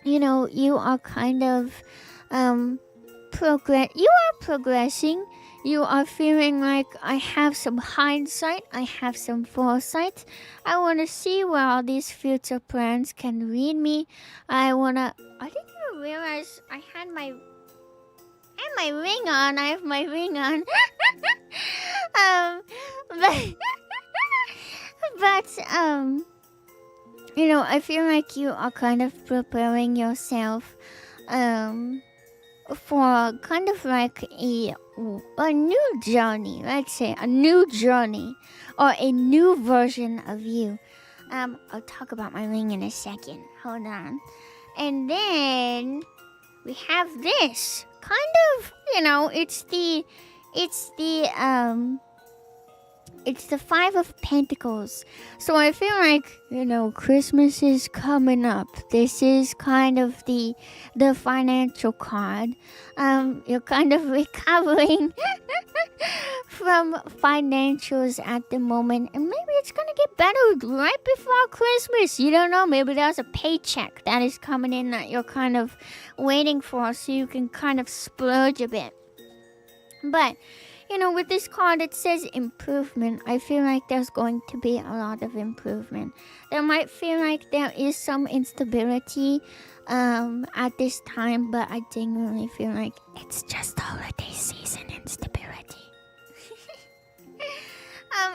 you are kind of progressing. You are feeling like I have some hindsight, I have some foresight. I want to see where all these future plans can lead me. I didn't even realize I had my ring on. I have my ring on. I feel like you are kind of preparing yourself for kind of like a new journey. Let's say a new journey or a new version of you. I'll talk about my ring in a second. Hold on. And then we have this kind of, it's the Five of Pentacles. So I feel like, Christmas is coming up. This is kind of the financial card. You're kind of recovering from financials at the moment. And maybe it's going to get better right before Christmas. You don't know. Maybe there's a paycheck that is coming in that you're kind of waiting for so you can kind of splurge a bit. But with this card, it says improvement. I feel like there's going to be a lot of improvement. There might feel like there is some instability at this time, but I genuinely feel like it's just holiday season instability.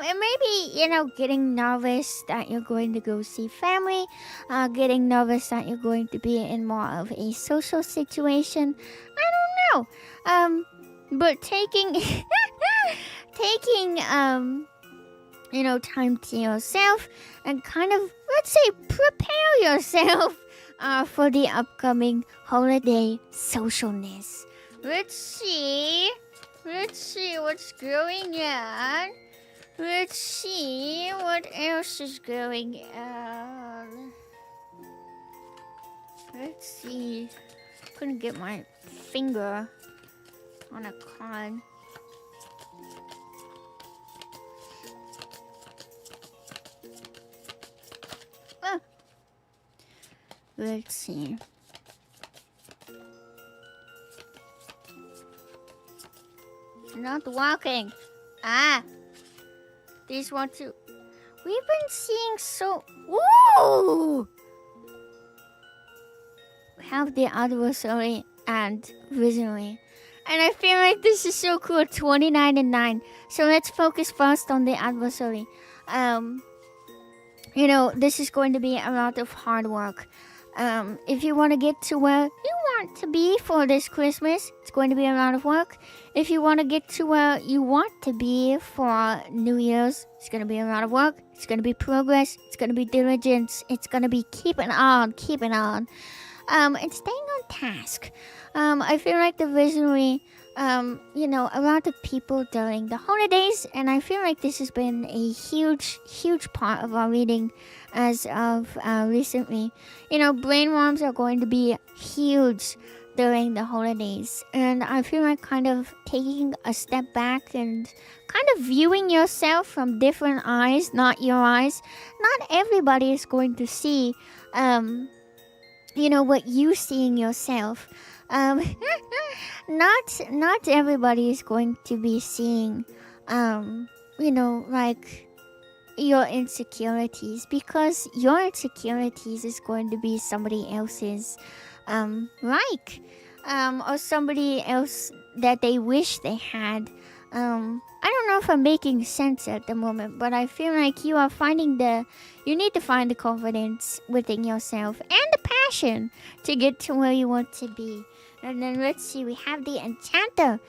And maybe, getting nervous that you're going to go see family, getting nervous that you're going to be in more of a social situation. I don't know. But taking time to yourself and kind of, let's say, prepare yourself for the upcoming holiday socialness. Let's see what's going on. Let's see what else is going on. Let's see. Couldn't get my finger on a card. Let's see. Not walking. These one too. We've been seeing so. Woo! We have the adversary and visionary. And I feel like this is so cool. 29 and 9. So let's focus first on the adversary. This is going to be a lot of hard work. If you want to get to where you want to be for this Christmas, it's going to be a lot of work. If you want to get to where you want to be for New Year's, it's going to be a lot of work. It's going to be progress. It's going to be diligence. It's going to be keeping on. And staying on task. I feel like the visionary, a lot of people during the holidays, and I feel like this has been a huge part of our reading as of recently. Brainworms are going to be huge during the holidays, and I feel like kind of taking a step back and kind of viewing yourself from different eyes, not your eyes. Not everybody is going to see, what you see in yourself. Not everybody is going to be seeing, like your insecurities, because your insecurities is going to be somebody else's, or somebody else that they wish they had. I don't know if I'm making sense at the moment, but I feel like you need to find the confidence within yourself and the passion to get to where you want to be. And then let's see, we have the Enchanter.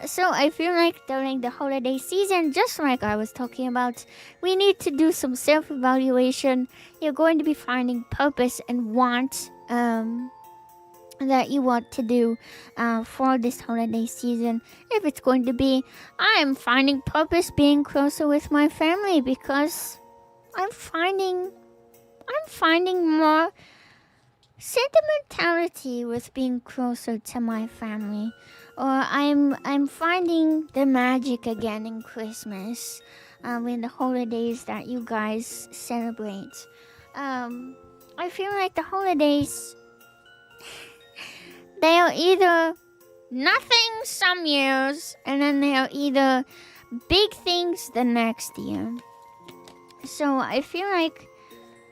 So I feel like during the holiday season, just like I was talking about, we need to do some self-evaluation. You're going to be finding purpose and want that you want to do for this holiday season. If it's going to be, I'm finding purpose being closer with my family because I'm finding more sentimentality with being closer to my family, or I'm finding the magic again in Christmas, in the holidays that you guys celebrate. I feel like the holidays, they are either nothing some years, and then they are either big things the next year. So I feel like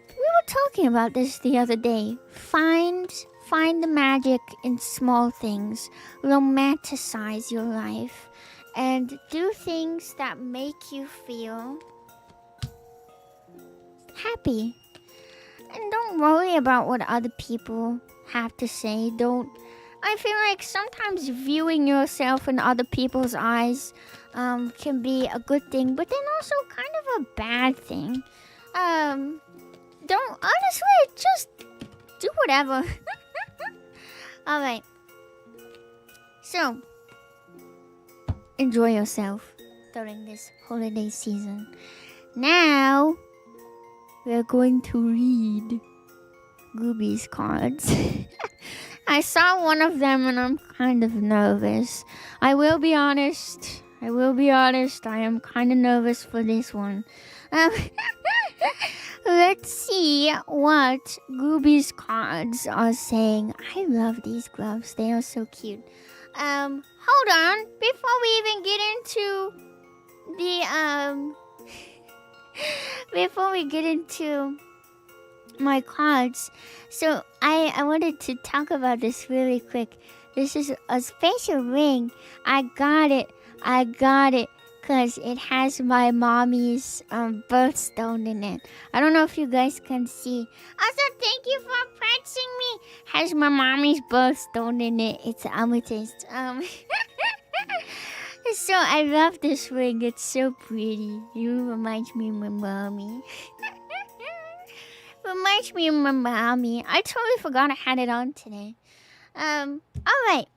we were talking about this the other day. Find the magic in small things. Romanticize your life. And do things that make you feel happy. And don't worry about what other people have to say. I feel like sometimes viewing yourself in other people's eyes can be a good thing, but then also kind of a bad thing. Don't, honestly, just do whatever. Alright. So, enjoy yourself during this holiday season. Now, we're going to read Gooby's cards. I saw one of them and I'm kind of nervous. I will be honest. I am kind of nervous for this one. Let's see what Gooby's cards are saying. I love these gloves. They are so cute. Hold on. Before we even get into before we get into my cards, so I wanted to talk about this really quick. This is a special ring. I got it because it has my mommy's birthstone in it. I don't know if you guys can see. Also, thank you for prancing me. Has my mommy's birthstone in it. It's amethyst. So I love this ring. It's so pretty. It reminds me of my mommy. Reminds me of my mommy. I totally forgot I had it on today. Alright.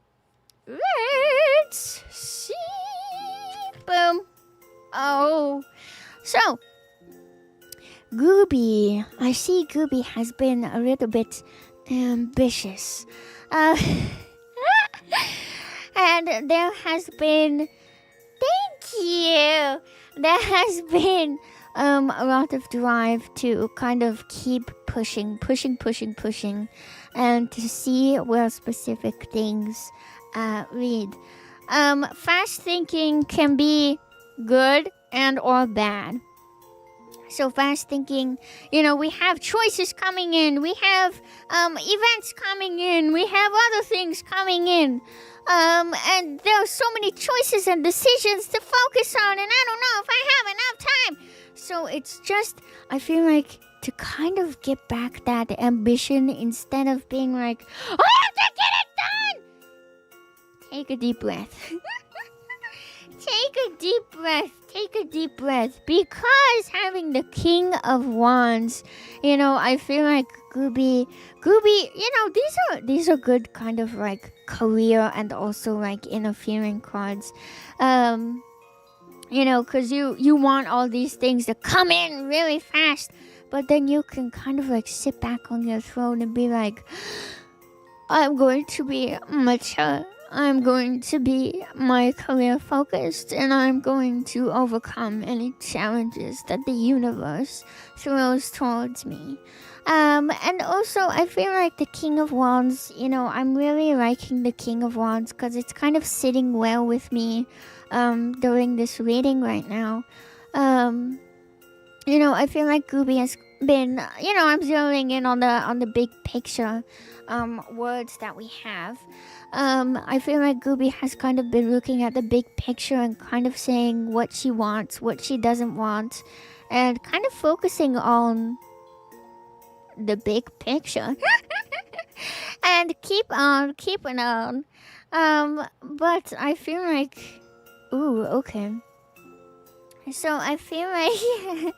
Let's see. Boom. Oh. So, Gooby. I see Gooby has been a little bit ambitious. And there has been... Thank you! There has been a lot of drive to kind of keep pushing, and to see where specific things lead. Fast thinking can be good and or bad. So fast thinking, we have choices coming in, we have events coming in, we have other things coming in. And there are so many choices and decisions to focus on, and I don't know if I have enough time. So it's just, I feel like, to kind of get back that ambition instead of being like, I have to get it done! Take a deep breath. Take a deep breath. Because having the King of Wands, I feel like Gooby, these are good kind of like career and also like interfering cards. Because you want all these things to come in really fast, but then you can kind of like sit back on your throne and be like, I'm going to be mature. I'm going to be my career focused, and I'm going to overcome any challenges that the universe throws towards me. And also, I feel like the King of Wands, I'm really liking the King of Wands because it's kind of sitting well with me during this reading right now. I feel like Gooby has been, I'm zeroing in on the big picture words that we have. I feel like Gooby has kind of been looking at the big picture and kind of saying what she wants, what she doesn't want, and kind of focusing on the big picture. And keeping on. But I feel like, ooh, okay. So I feel like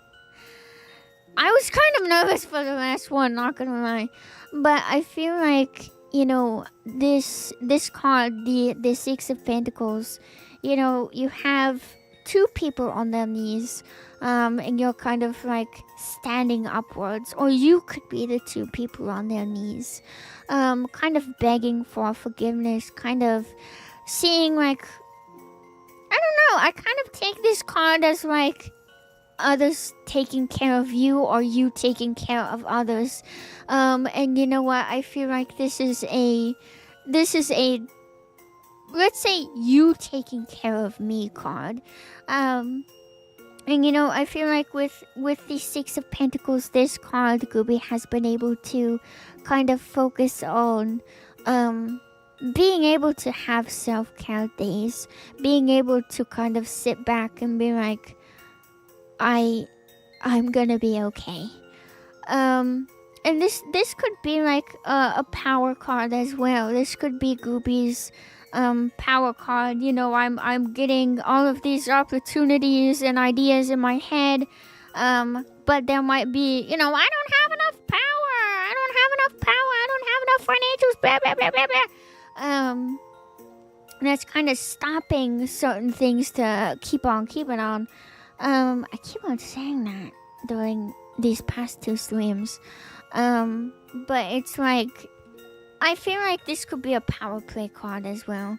I was kind of nervous for the last one, not gonna lie. But I feel like this card, the Six of Pentacles, you have two people on their knees, and you're kind of like standing upwards, or you could be the two people on their knees, kind of begging for forgiveness, kind of seeing like, I don't know, I kind of take this card as like others taking care of you, or you taking care of others. And you know what, I feel like this is a let's say you taking care of me card. And I feel like with the Six of Pentacles, this card, Gooby has been able to kind of focus on being able to have self-care days, being able to kind of sit back and be like, I'm gonna be okay. And this could be like a power card as well. This could be Gooby's power card. I'm getting all of these opportunities and ideas in my head, but there might be, I don't have enough power, I don't have enough financials, blah blah blah blah blah. That's kind of stopping certain things to keep on keeping on. I keep on saying that during these past two streams, but it's like, I feel like this could be a power play card as well.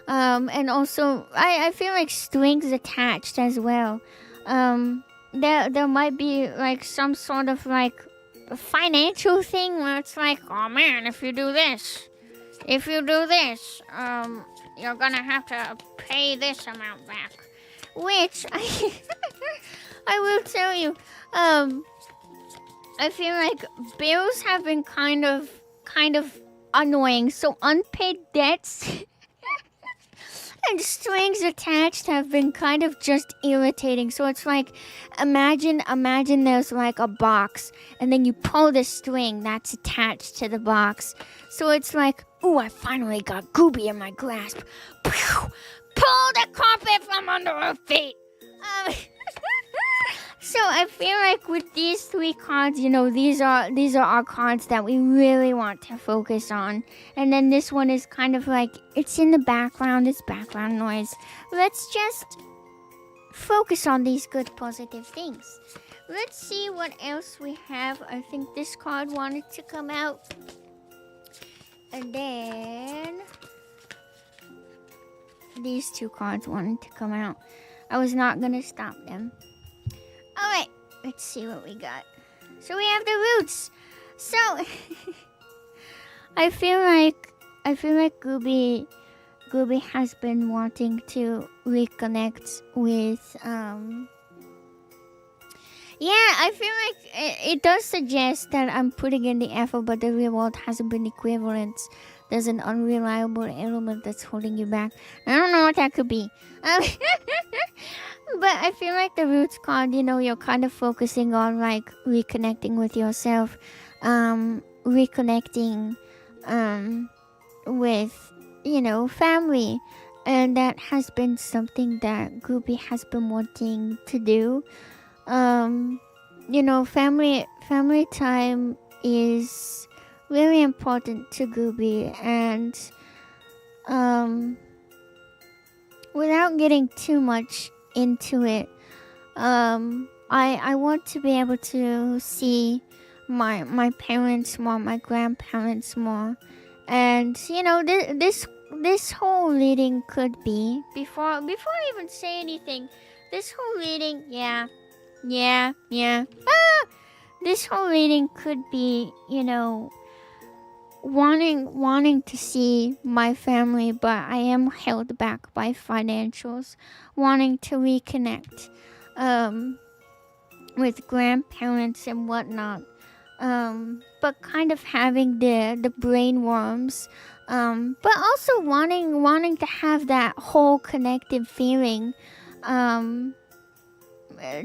And also, I feel like strings attached as well. There might be like some sort of like a financial thing where it's like, oh man, if you do this, you're gonna have to pay this amount back. Which, I will tell you, I feel like bills have been kind of annoying. So unpaid debts and strings attached have been kind of just irritating. So it's like, imagine there's like a box, and then you pull the string that's attached to the box. So it's like, ooh, I finally got Gooby in my grasp. Pull the carpet from under her feet. So I feel like with these three cards, these are our cards that we really want to focus on. And then this one is kind of like, it's in the background, it's background noise. Let's just focus on these good positive things. Let's see what else we have. I think this card wanted to come out. And then these two cards wanted to come out. I was not gonna stop them. Alright, let's see what we got. So we have the roots. So I feel like Gooby has been wanting to reconnect with I feel like it does suggest that I'm putting in the effort, but the reward hasn't been equivalent. There's an unreliable element that's holding you back. I don't know what that could be. But I feel like the roots card, you're kind of focusing on like reconnecting with yourself, reconnecting with, family. And that has been something that Gooby has been wanting to do. Family time is really important to Gooby, and without getting too much into it, I want to be able to see my parents more, my grandparents more, and this whole reading could be, before I even say anything, this whole reading, this whole reading could be, wanting to see my family, but I am held back by financials, wanting to reconnect with grandparents and whatnot, but kind of having the brain worms, but also wanting to have that whole connected feeling,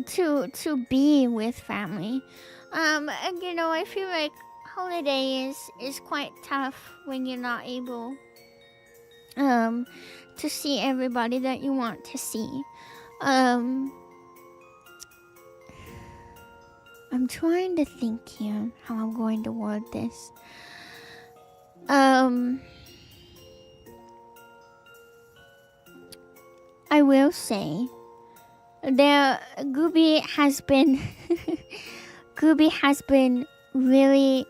to be with family. And I feel like holiday is quite tough when you're not able to see everybody that you want to see. I'm trying to think here how I'm going to word this. Um, I will say there Gooby has been Gooby has been really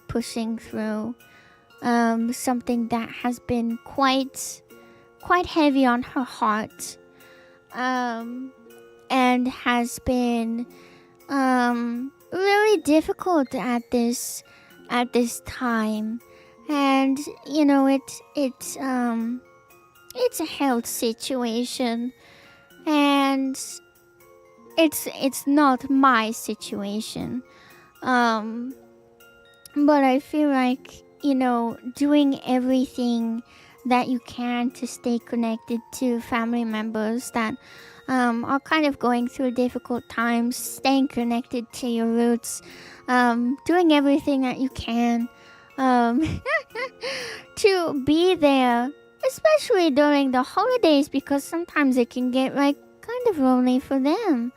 pushing through something that has been quite heavy on her heart, and has been really difficult at this time. And it's a health situation, and it's not my situation. But I feel like, doing everything that you can to stay connected to family members that are kind of going through difficult times, staying connected to your roots, doing everything that you can to be there, especially during the holidays, because sometimes it can get like kind of lonely for them.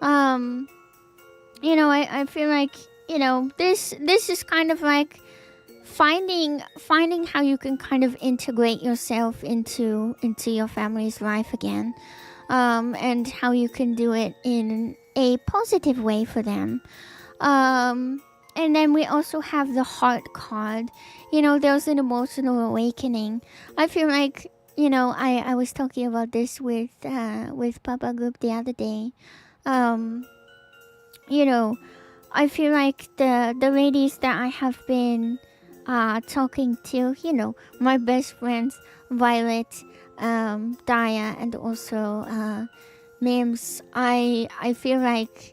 I feel like, this is kind of like finding how you can kind of integrate yourself into your family's life again, and how you can do it in a positive way for them. And then we also have the heart card. There's an emotional awakening. I feel like, I was talking about this with Papa Group the other day. I feel like the ladies that I have been talking to, my best friends, Violet, Daya, and also Mims. I feel like,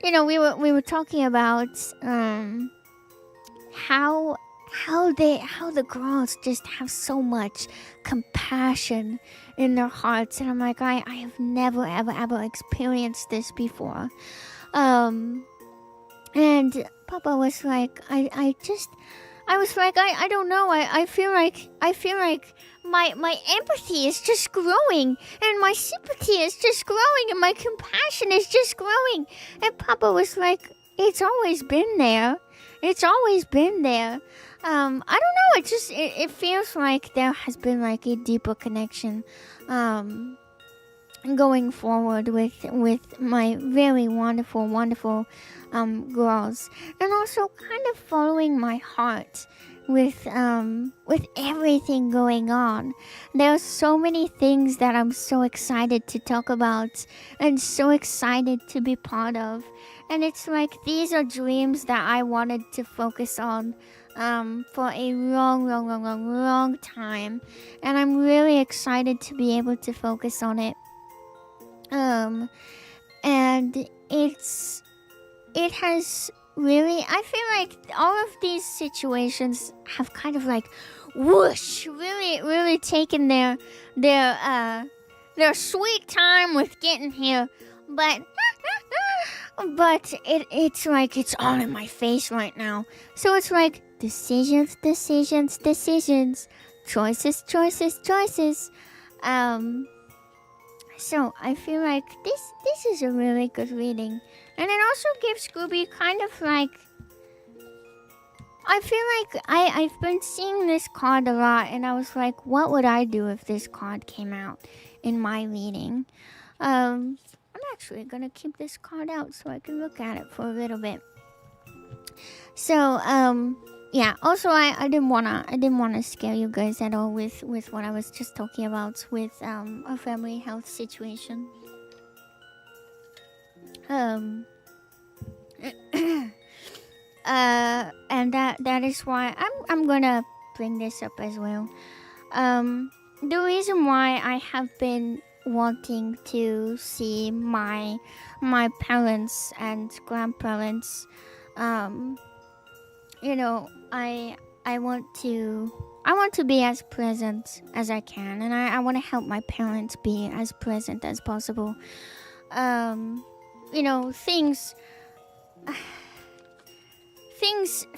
we were talking about how the girls just have so much compassion in their hearts, and I'm like, I have never ever experienced this before. And Papa was like, I was like, I don't know. I feel like my empathy is just growing, and my sympathy is just growing, and my compassion is just growing. And Papa was like, it's always been there. It's always been there. I don't know. It feels like there has been like a deeper connection, going forward with my very wonderful girls, and also kind of following my heart with everything going on. There are so many things that I'm so excited to talk about and so excited to be part of, and it's like these are dreams that I wanted to focus on for a long time, and I'm really excited to be able to focus on it. And it has really, I feel like all of these situations have kind of like whoosh, really taken their sweet time with getting here, but it's like it's all in my face right now. So it's like decisions, choices. So I feel like this is a really good reading, and it also gives Scooby kind of like, I feel like I've been seeing this card a lot, and I was like, what would I do if this card came out in my reading? I'm actually gonna keep this card out so I can look at it for a little bit. So yeah, also I didn't wanna scare you guys at all with what I was just talking about with a family health situation. And that is why I'm gonna bring this up as well. The reason why I have been wanting to see my parents and grandparents, I want to be as present as I can, and I want to help my parents be as present as possible.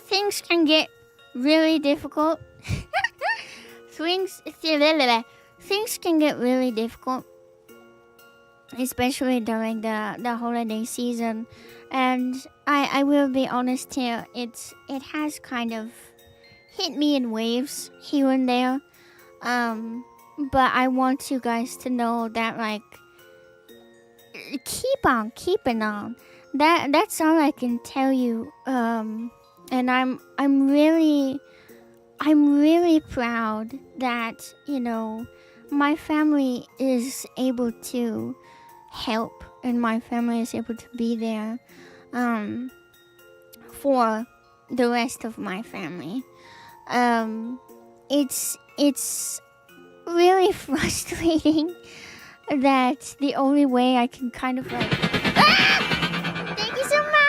Things can get really difficult. Things can get really difficult, especially during the holiday season. And I will be honest here, it has kind of hit me in waves here and there. But I want you guys to know that, like, keep on keeping on. That's all I can tell you. And I'm really proud that, you know, my family is able to help and my family is able to be there for the rest of my family. It's really frustrating that the only way I can kind of like thank you so much.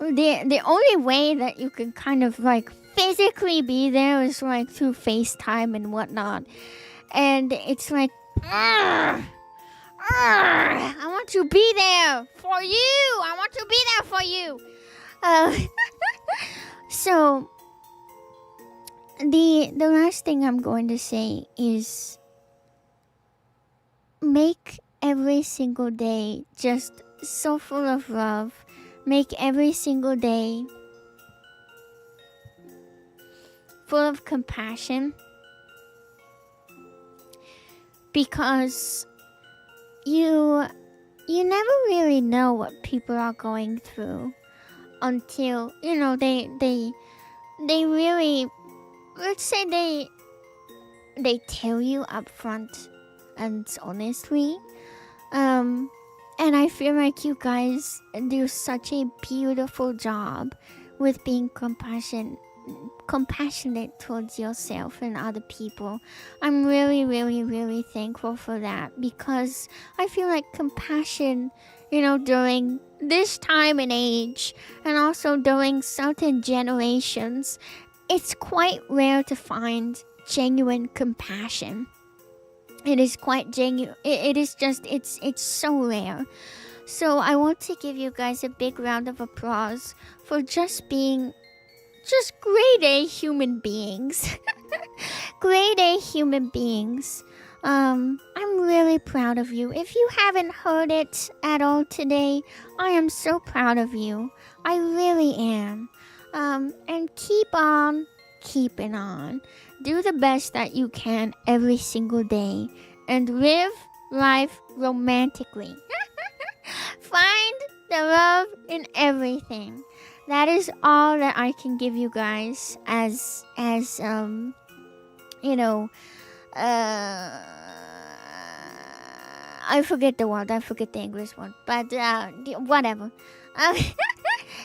The only way that you can kind of like physically be there is like through FaceTime and whatnot. And it's like I want to be there for you. I want to be there for you. So the last thing I'm going to say is make every single day just so full of love. Make every single day full of compassion, because you never really know what people are going through until, you know, they really, let's say they tell you up front and honestly. And I feel like you guys do such a beautiful job with being compassionate towards yourself and other people. I'm really, really, really thankful for that, because I feel like compassion, you know, during this time and age, and also during certain generations, it's quite rare to find genuine compassion. It is quite genuine. It is just, it's so rare. So I want to give you guys a big round of applause for just being just grade A human beings. Grade A human beings. I'm really proud of you. If you haven't heard it at all today, I am so proud of you. I really am. And keep on keeping on. Do the best that you can every single day and live life romantically. Find the love in everything. That is all that I can give you guys as you know, I forget the word. I forget the English word. But whatever.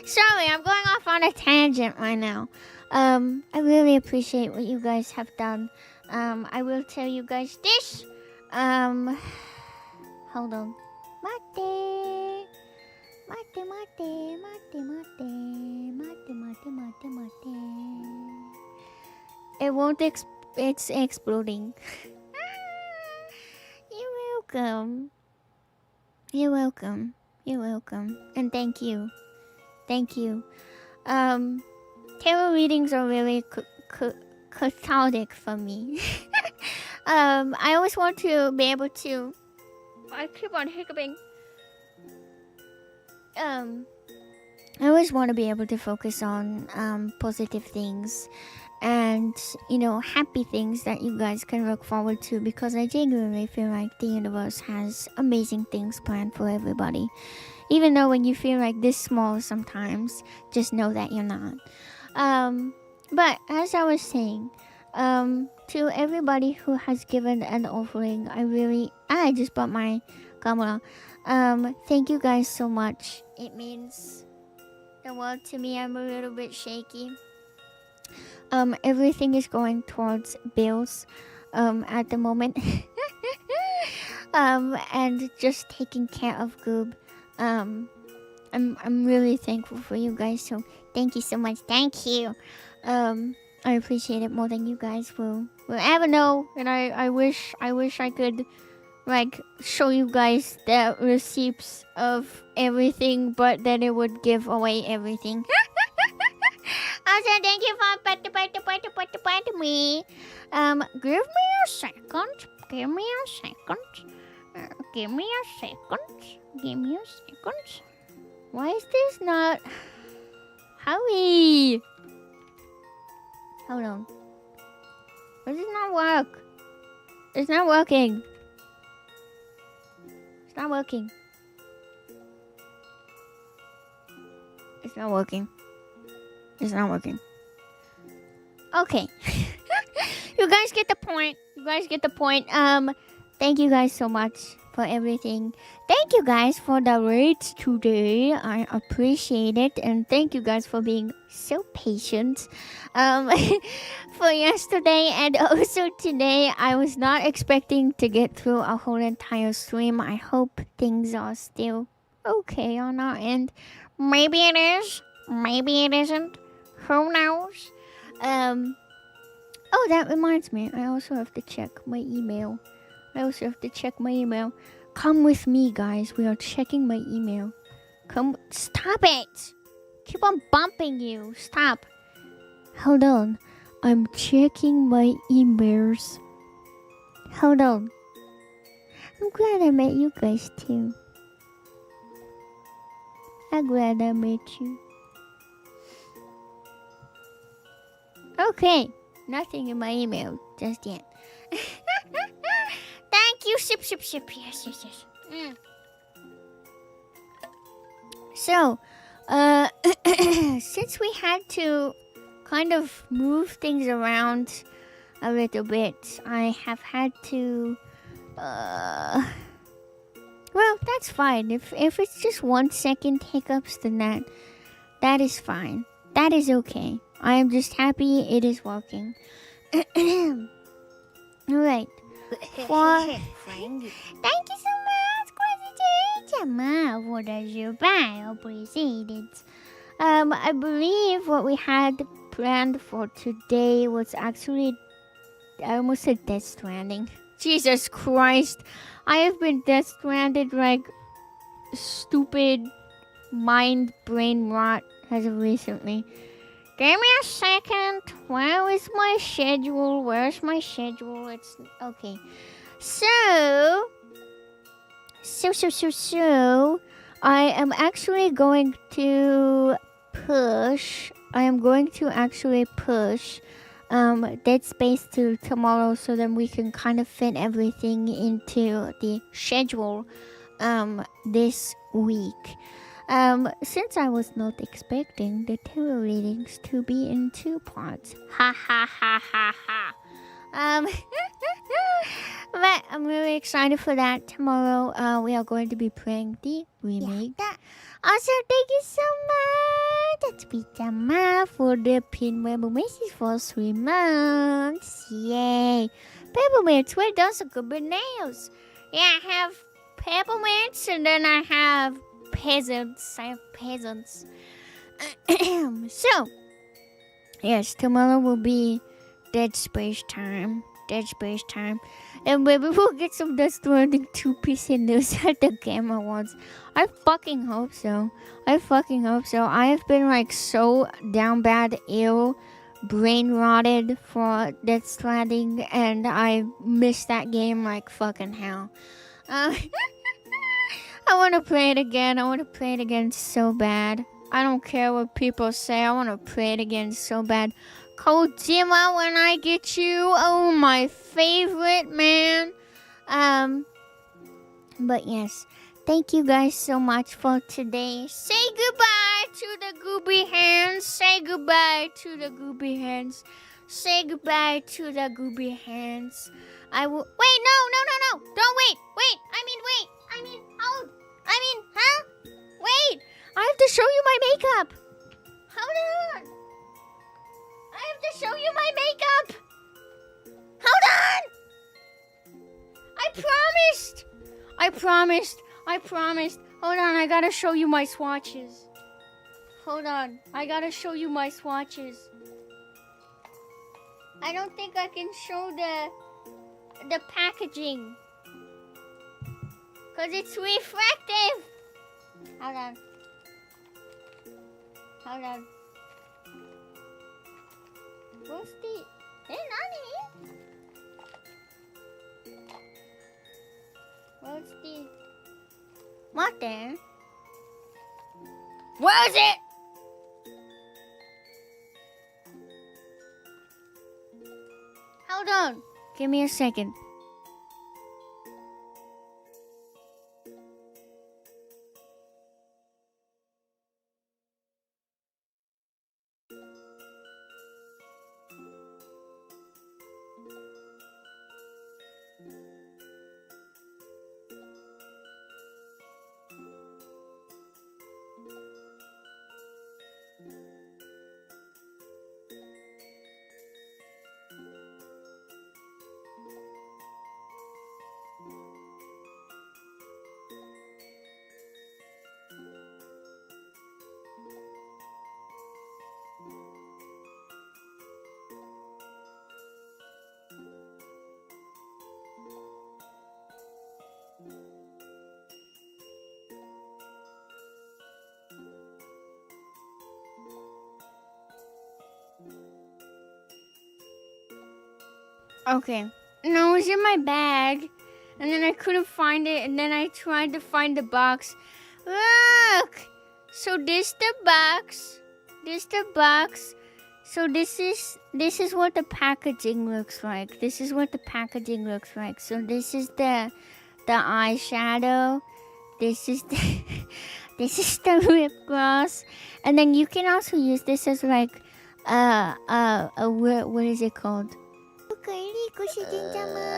Sorry, I'm going off on a tangent right now. I really appreciate what you guys have done. I will tell you guys this. Hold on. Mate. It won't it's exploding. You're welcome. You're welcome. You're welcome. And thank you. Thank you. Tarot readings are really cathartic for me. I always want to be able to... I keep on hiccuping. I always want to be able to focus on positive things and, you know, happy things that you guys can look forward to, because I genuinely feel like the universe has amazing things planned for everybody. Even though when you feel like this small sometimes, just know that you're not. But as I was saying, to everybody who has given an offering, I just bought my camera. Thank you guys so much. It means the world to me. I'm a little bit shaky. Everything is going towards bills at the moment. And just taking care of Goob. I'm really thankful for you guys, so thank you so much. Thank you. I appreciate it more than you guys will ever know, and I wish I could like show you guys the receipts of everything, but then it would give away everything. Also, thank you for me. Give me a second. Give me a second. Why is this not Hurry! Hold on. Does it not work? It's not working. It's not working. It's not working. It's not working. Okay. You guys get the point. You guys get the point. Thank you guys so much for everything. Thank you guys for the rates today. I appreciate it. And thank you guys for being so patient. For yesterday and also today, I was not expecting to get through a whole entire stream. I hope things are still okay on our end. Maybe it is. Maybe it isn't. Who knows? Oh, that reminds me. I also have to check my email. Come with me, guys. We are checking my email. Come. Stop it. Keep on bumping you. Stop. Hold on. I'm checking my emails. Hold on. I'm glad I met you guys too. I'm glad I met you. Okay. Nothing in my email just yet. Thank you, sip. Yes. So, since we had to kind of move things around a little bit, I have had to, well, that's fine. If it's just 1 second hiccups, then that is fine. That is okay. I am just happy it is working. Alright. Thank you so much, ghoulshujin-chama, for the super. Appreciate it. I believe what we had planned for today was actually, I almost said Death Stranding. Jesus Christ. I have been Death Stranded like stupid mind brain rot as of recently. Give me a second. Where is my schedule? Where's my schedule? It's okay. So I am actually going to push. Dead Space to tomorrow, so then we can kind of fit everything into the schedule this week. Since I was not expecting the tarot readings to be in 2 parts. Ha ha ha ha ha. But I'm really excited for that. Tomorrow, we are going to be playing the remake. Yeah. Also, thank you so much. That's Vtuber for the Pinweb message for 3 months. Yay. Peppermints, where those are good nails. Yeah, I have peppermints and then I have peasants. So, yes, tomorrow will be Dead Space time. And maybe we'll get some Death Stranding 2 PC news at the Game Awards. I fucking hope so. I have been like so down bad ill, brain rotted for Death Stranding, and I miss that game like fucking hell. I want to play it again so bad. I don't care what people say. I want to play it again so bad. Kojima, when I get you. Oh, my favorite, man. But yes. Thank you guys so much for today. Say goodbye to the gooby hands. Say goodbye to the gooby hands. Say goodbye to the gooby hands. I will... Wait, no. Don't wait. Wait. Hold. Huh? Wait. I have to show you my makeup. Hold on. I have to show you my makeup. Hold on. I promised. Hold on, I gotta show you my swatches. I don't think I can show the packaging, cause it's reflective. Hold on. What's the... Nani? What's the... What there? Where is it? Hold on. Give me a second. Okay. No, it was in my bag. And then I couldn't find it. And then I tried to find the box. Look! So this the box. This the box. So this is what the packaging looks like. This is what the packaging looks like. So this is the eyeshadow. This is the this is the lip gloss. And then you can also use this as like what is it called?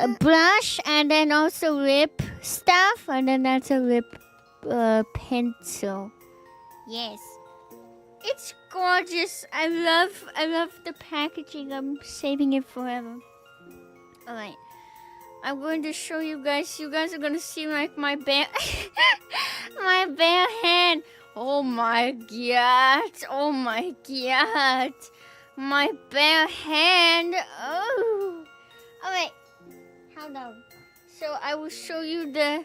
A blush, and then also lip stuff, and then that's a lip pencil. Yes, it's gorgeous. I love the packaging. I'm saving it forever. All right, I'm going to show you guys. You guys are gonna see like my bare my bare hand. Oh my god! Oh my god! My bare hand. Oh. Alright. Hold on. So I will show you the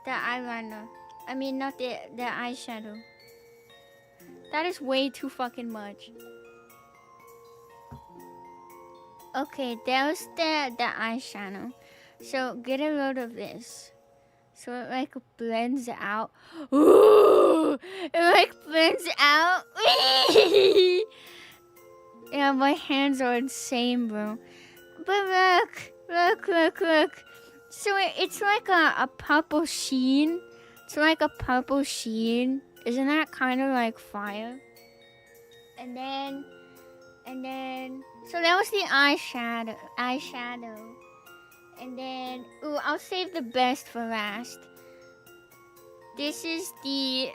eyeliner. I mean not the eyeshadow. That is way too fucking much. Okay, there's the eyeshadow. So get a load of this. So it like blends out. Ooh! It like blends out. Yeah, my hands are insane, bro. But look. So it's like a purple sheen. It's like a purple sheen. Isn't that kind of like fire? And then, so that was the eyeshadow. And then, ooh, I'll save the best for last. This is the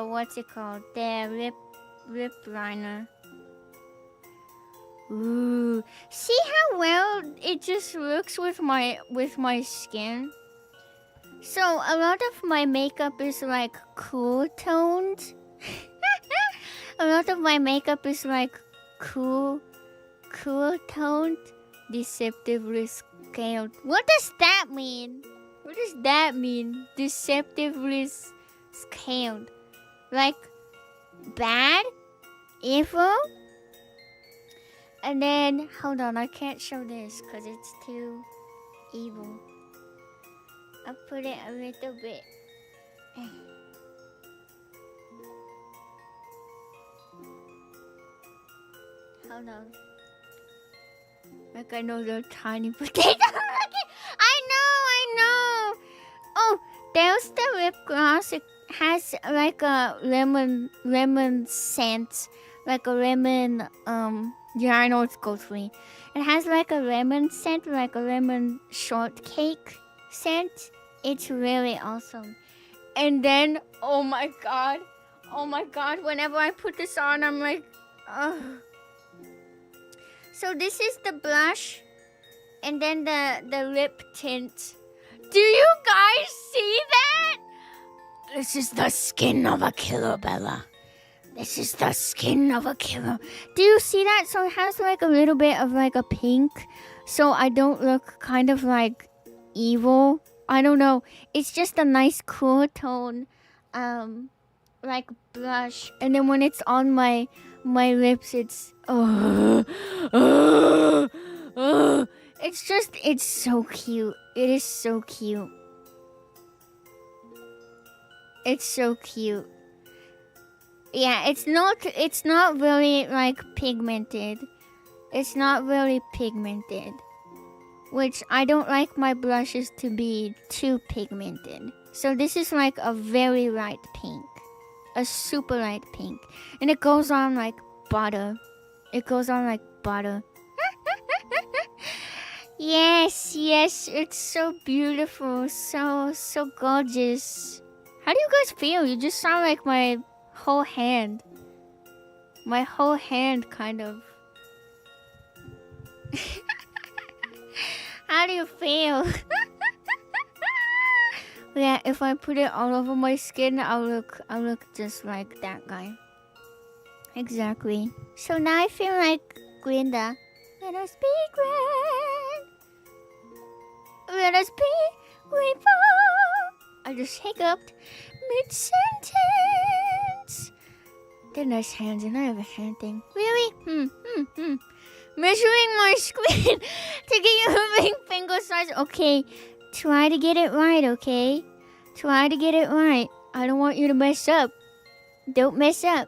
what's it called? The lip liner. Ooh, see how well it just looks with my skin. So a lot of my makeup is like cool toned. A lot of my makeup is like cool toned. Deceptively scaled. What does that mean? What does that mean? Deceptively scaled. Like bad? Evil? And then, hold on, I can't show this because it's too evil. I'll put it a little bit. Hold on. Like I know they're tiny potatoes. I know. Oh, there's the lip gloss. It has like a lemon scent, like a lemon. Yeah, I know it's ghostly. It has like a lemon scent, like a lemon shortcake scent. It's really awesome. And then, oh my god, whenever I put this on, I'm like, ugh. So this is the blush, and then the lip tint. Do you guys see that? This is the skin of a killer, Bella. This is the skin of a killer. Do you see that? So it has like a little bit of like a pink, so I don't look kind of like evil. I don't know. It's just a nice cool tone, like blush. And then when it's on my lips, it's it's so cute. It is so cute. It's so cute. Yeah, it's not really like pigmented. It's not really pigmented. Which I don't like my blushes to be too pigmented. So this is like a very light pink. A super light pink. And it goes on like butter. It goes on like butter. Yes, it's so beautiful. So gorgeous. How do you guys feel? You just sound like my whole hand. My whole hand, kind of. How do you feel? Yeah, if I put it all over my skin, I'll look just like that guy. Exactly. So now I feel like Glinda. Let us be great. Let us be grateful. I just hiccuped mid-sentence. They're nice hands, and I have a hand thing. Really? Measuring my screen to get your finger size. Okay, try to get it right, okay? Try to get it right. I don't want you to mess up. Don't mess up.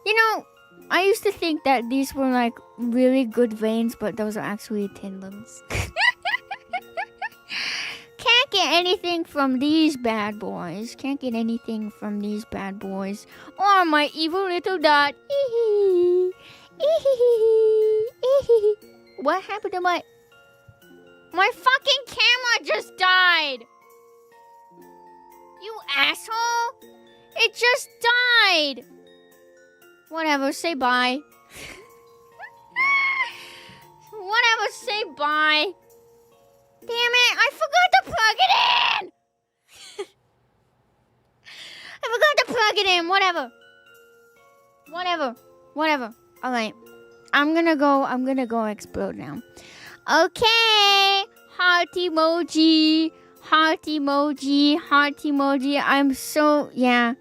You know, I used to think that these were like really good veins, but those are actually tendons. Can't get anything from these bad boys. Can't get anything from these bad boys. Or my evil little dot. What happened to my fucking camera just died. You asshole. It just died. Whatever, say bye. Whatever, say bye. Damn it, I forgot to plug it in! I forgot to plug it in, whatever. Alright. I'm gonna go explode now. Okay. Heart emoji. I'm so, yeah.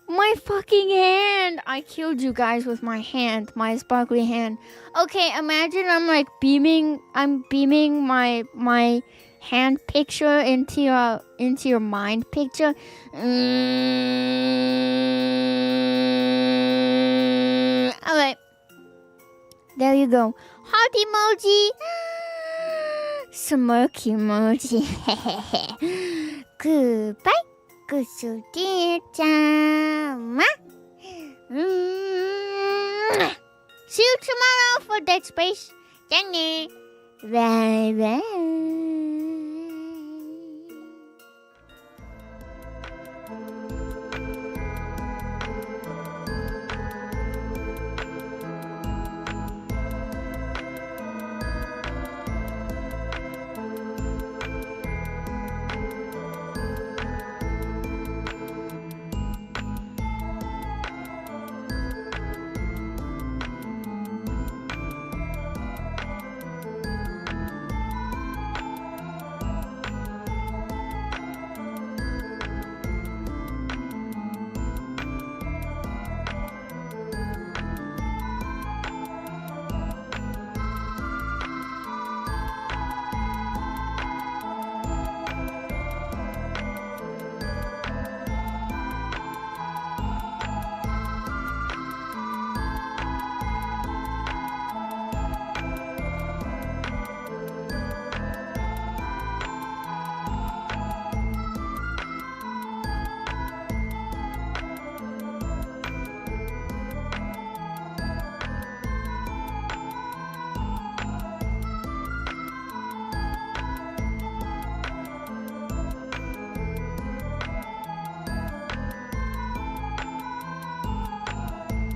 My fucking hand! I killed you guys with my hand, my sparkly hand. Okay, imagine I'm like beaming my hand picture into your mind picture. Alright. There you go. Heart emoji. Smirk emoji. Goodbye. ghoulshujin-chama. See you tomorrow for Dead Space. Bye bye.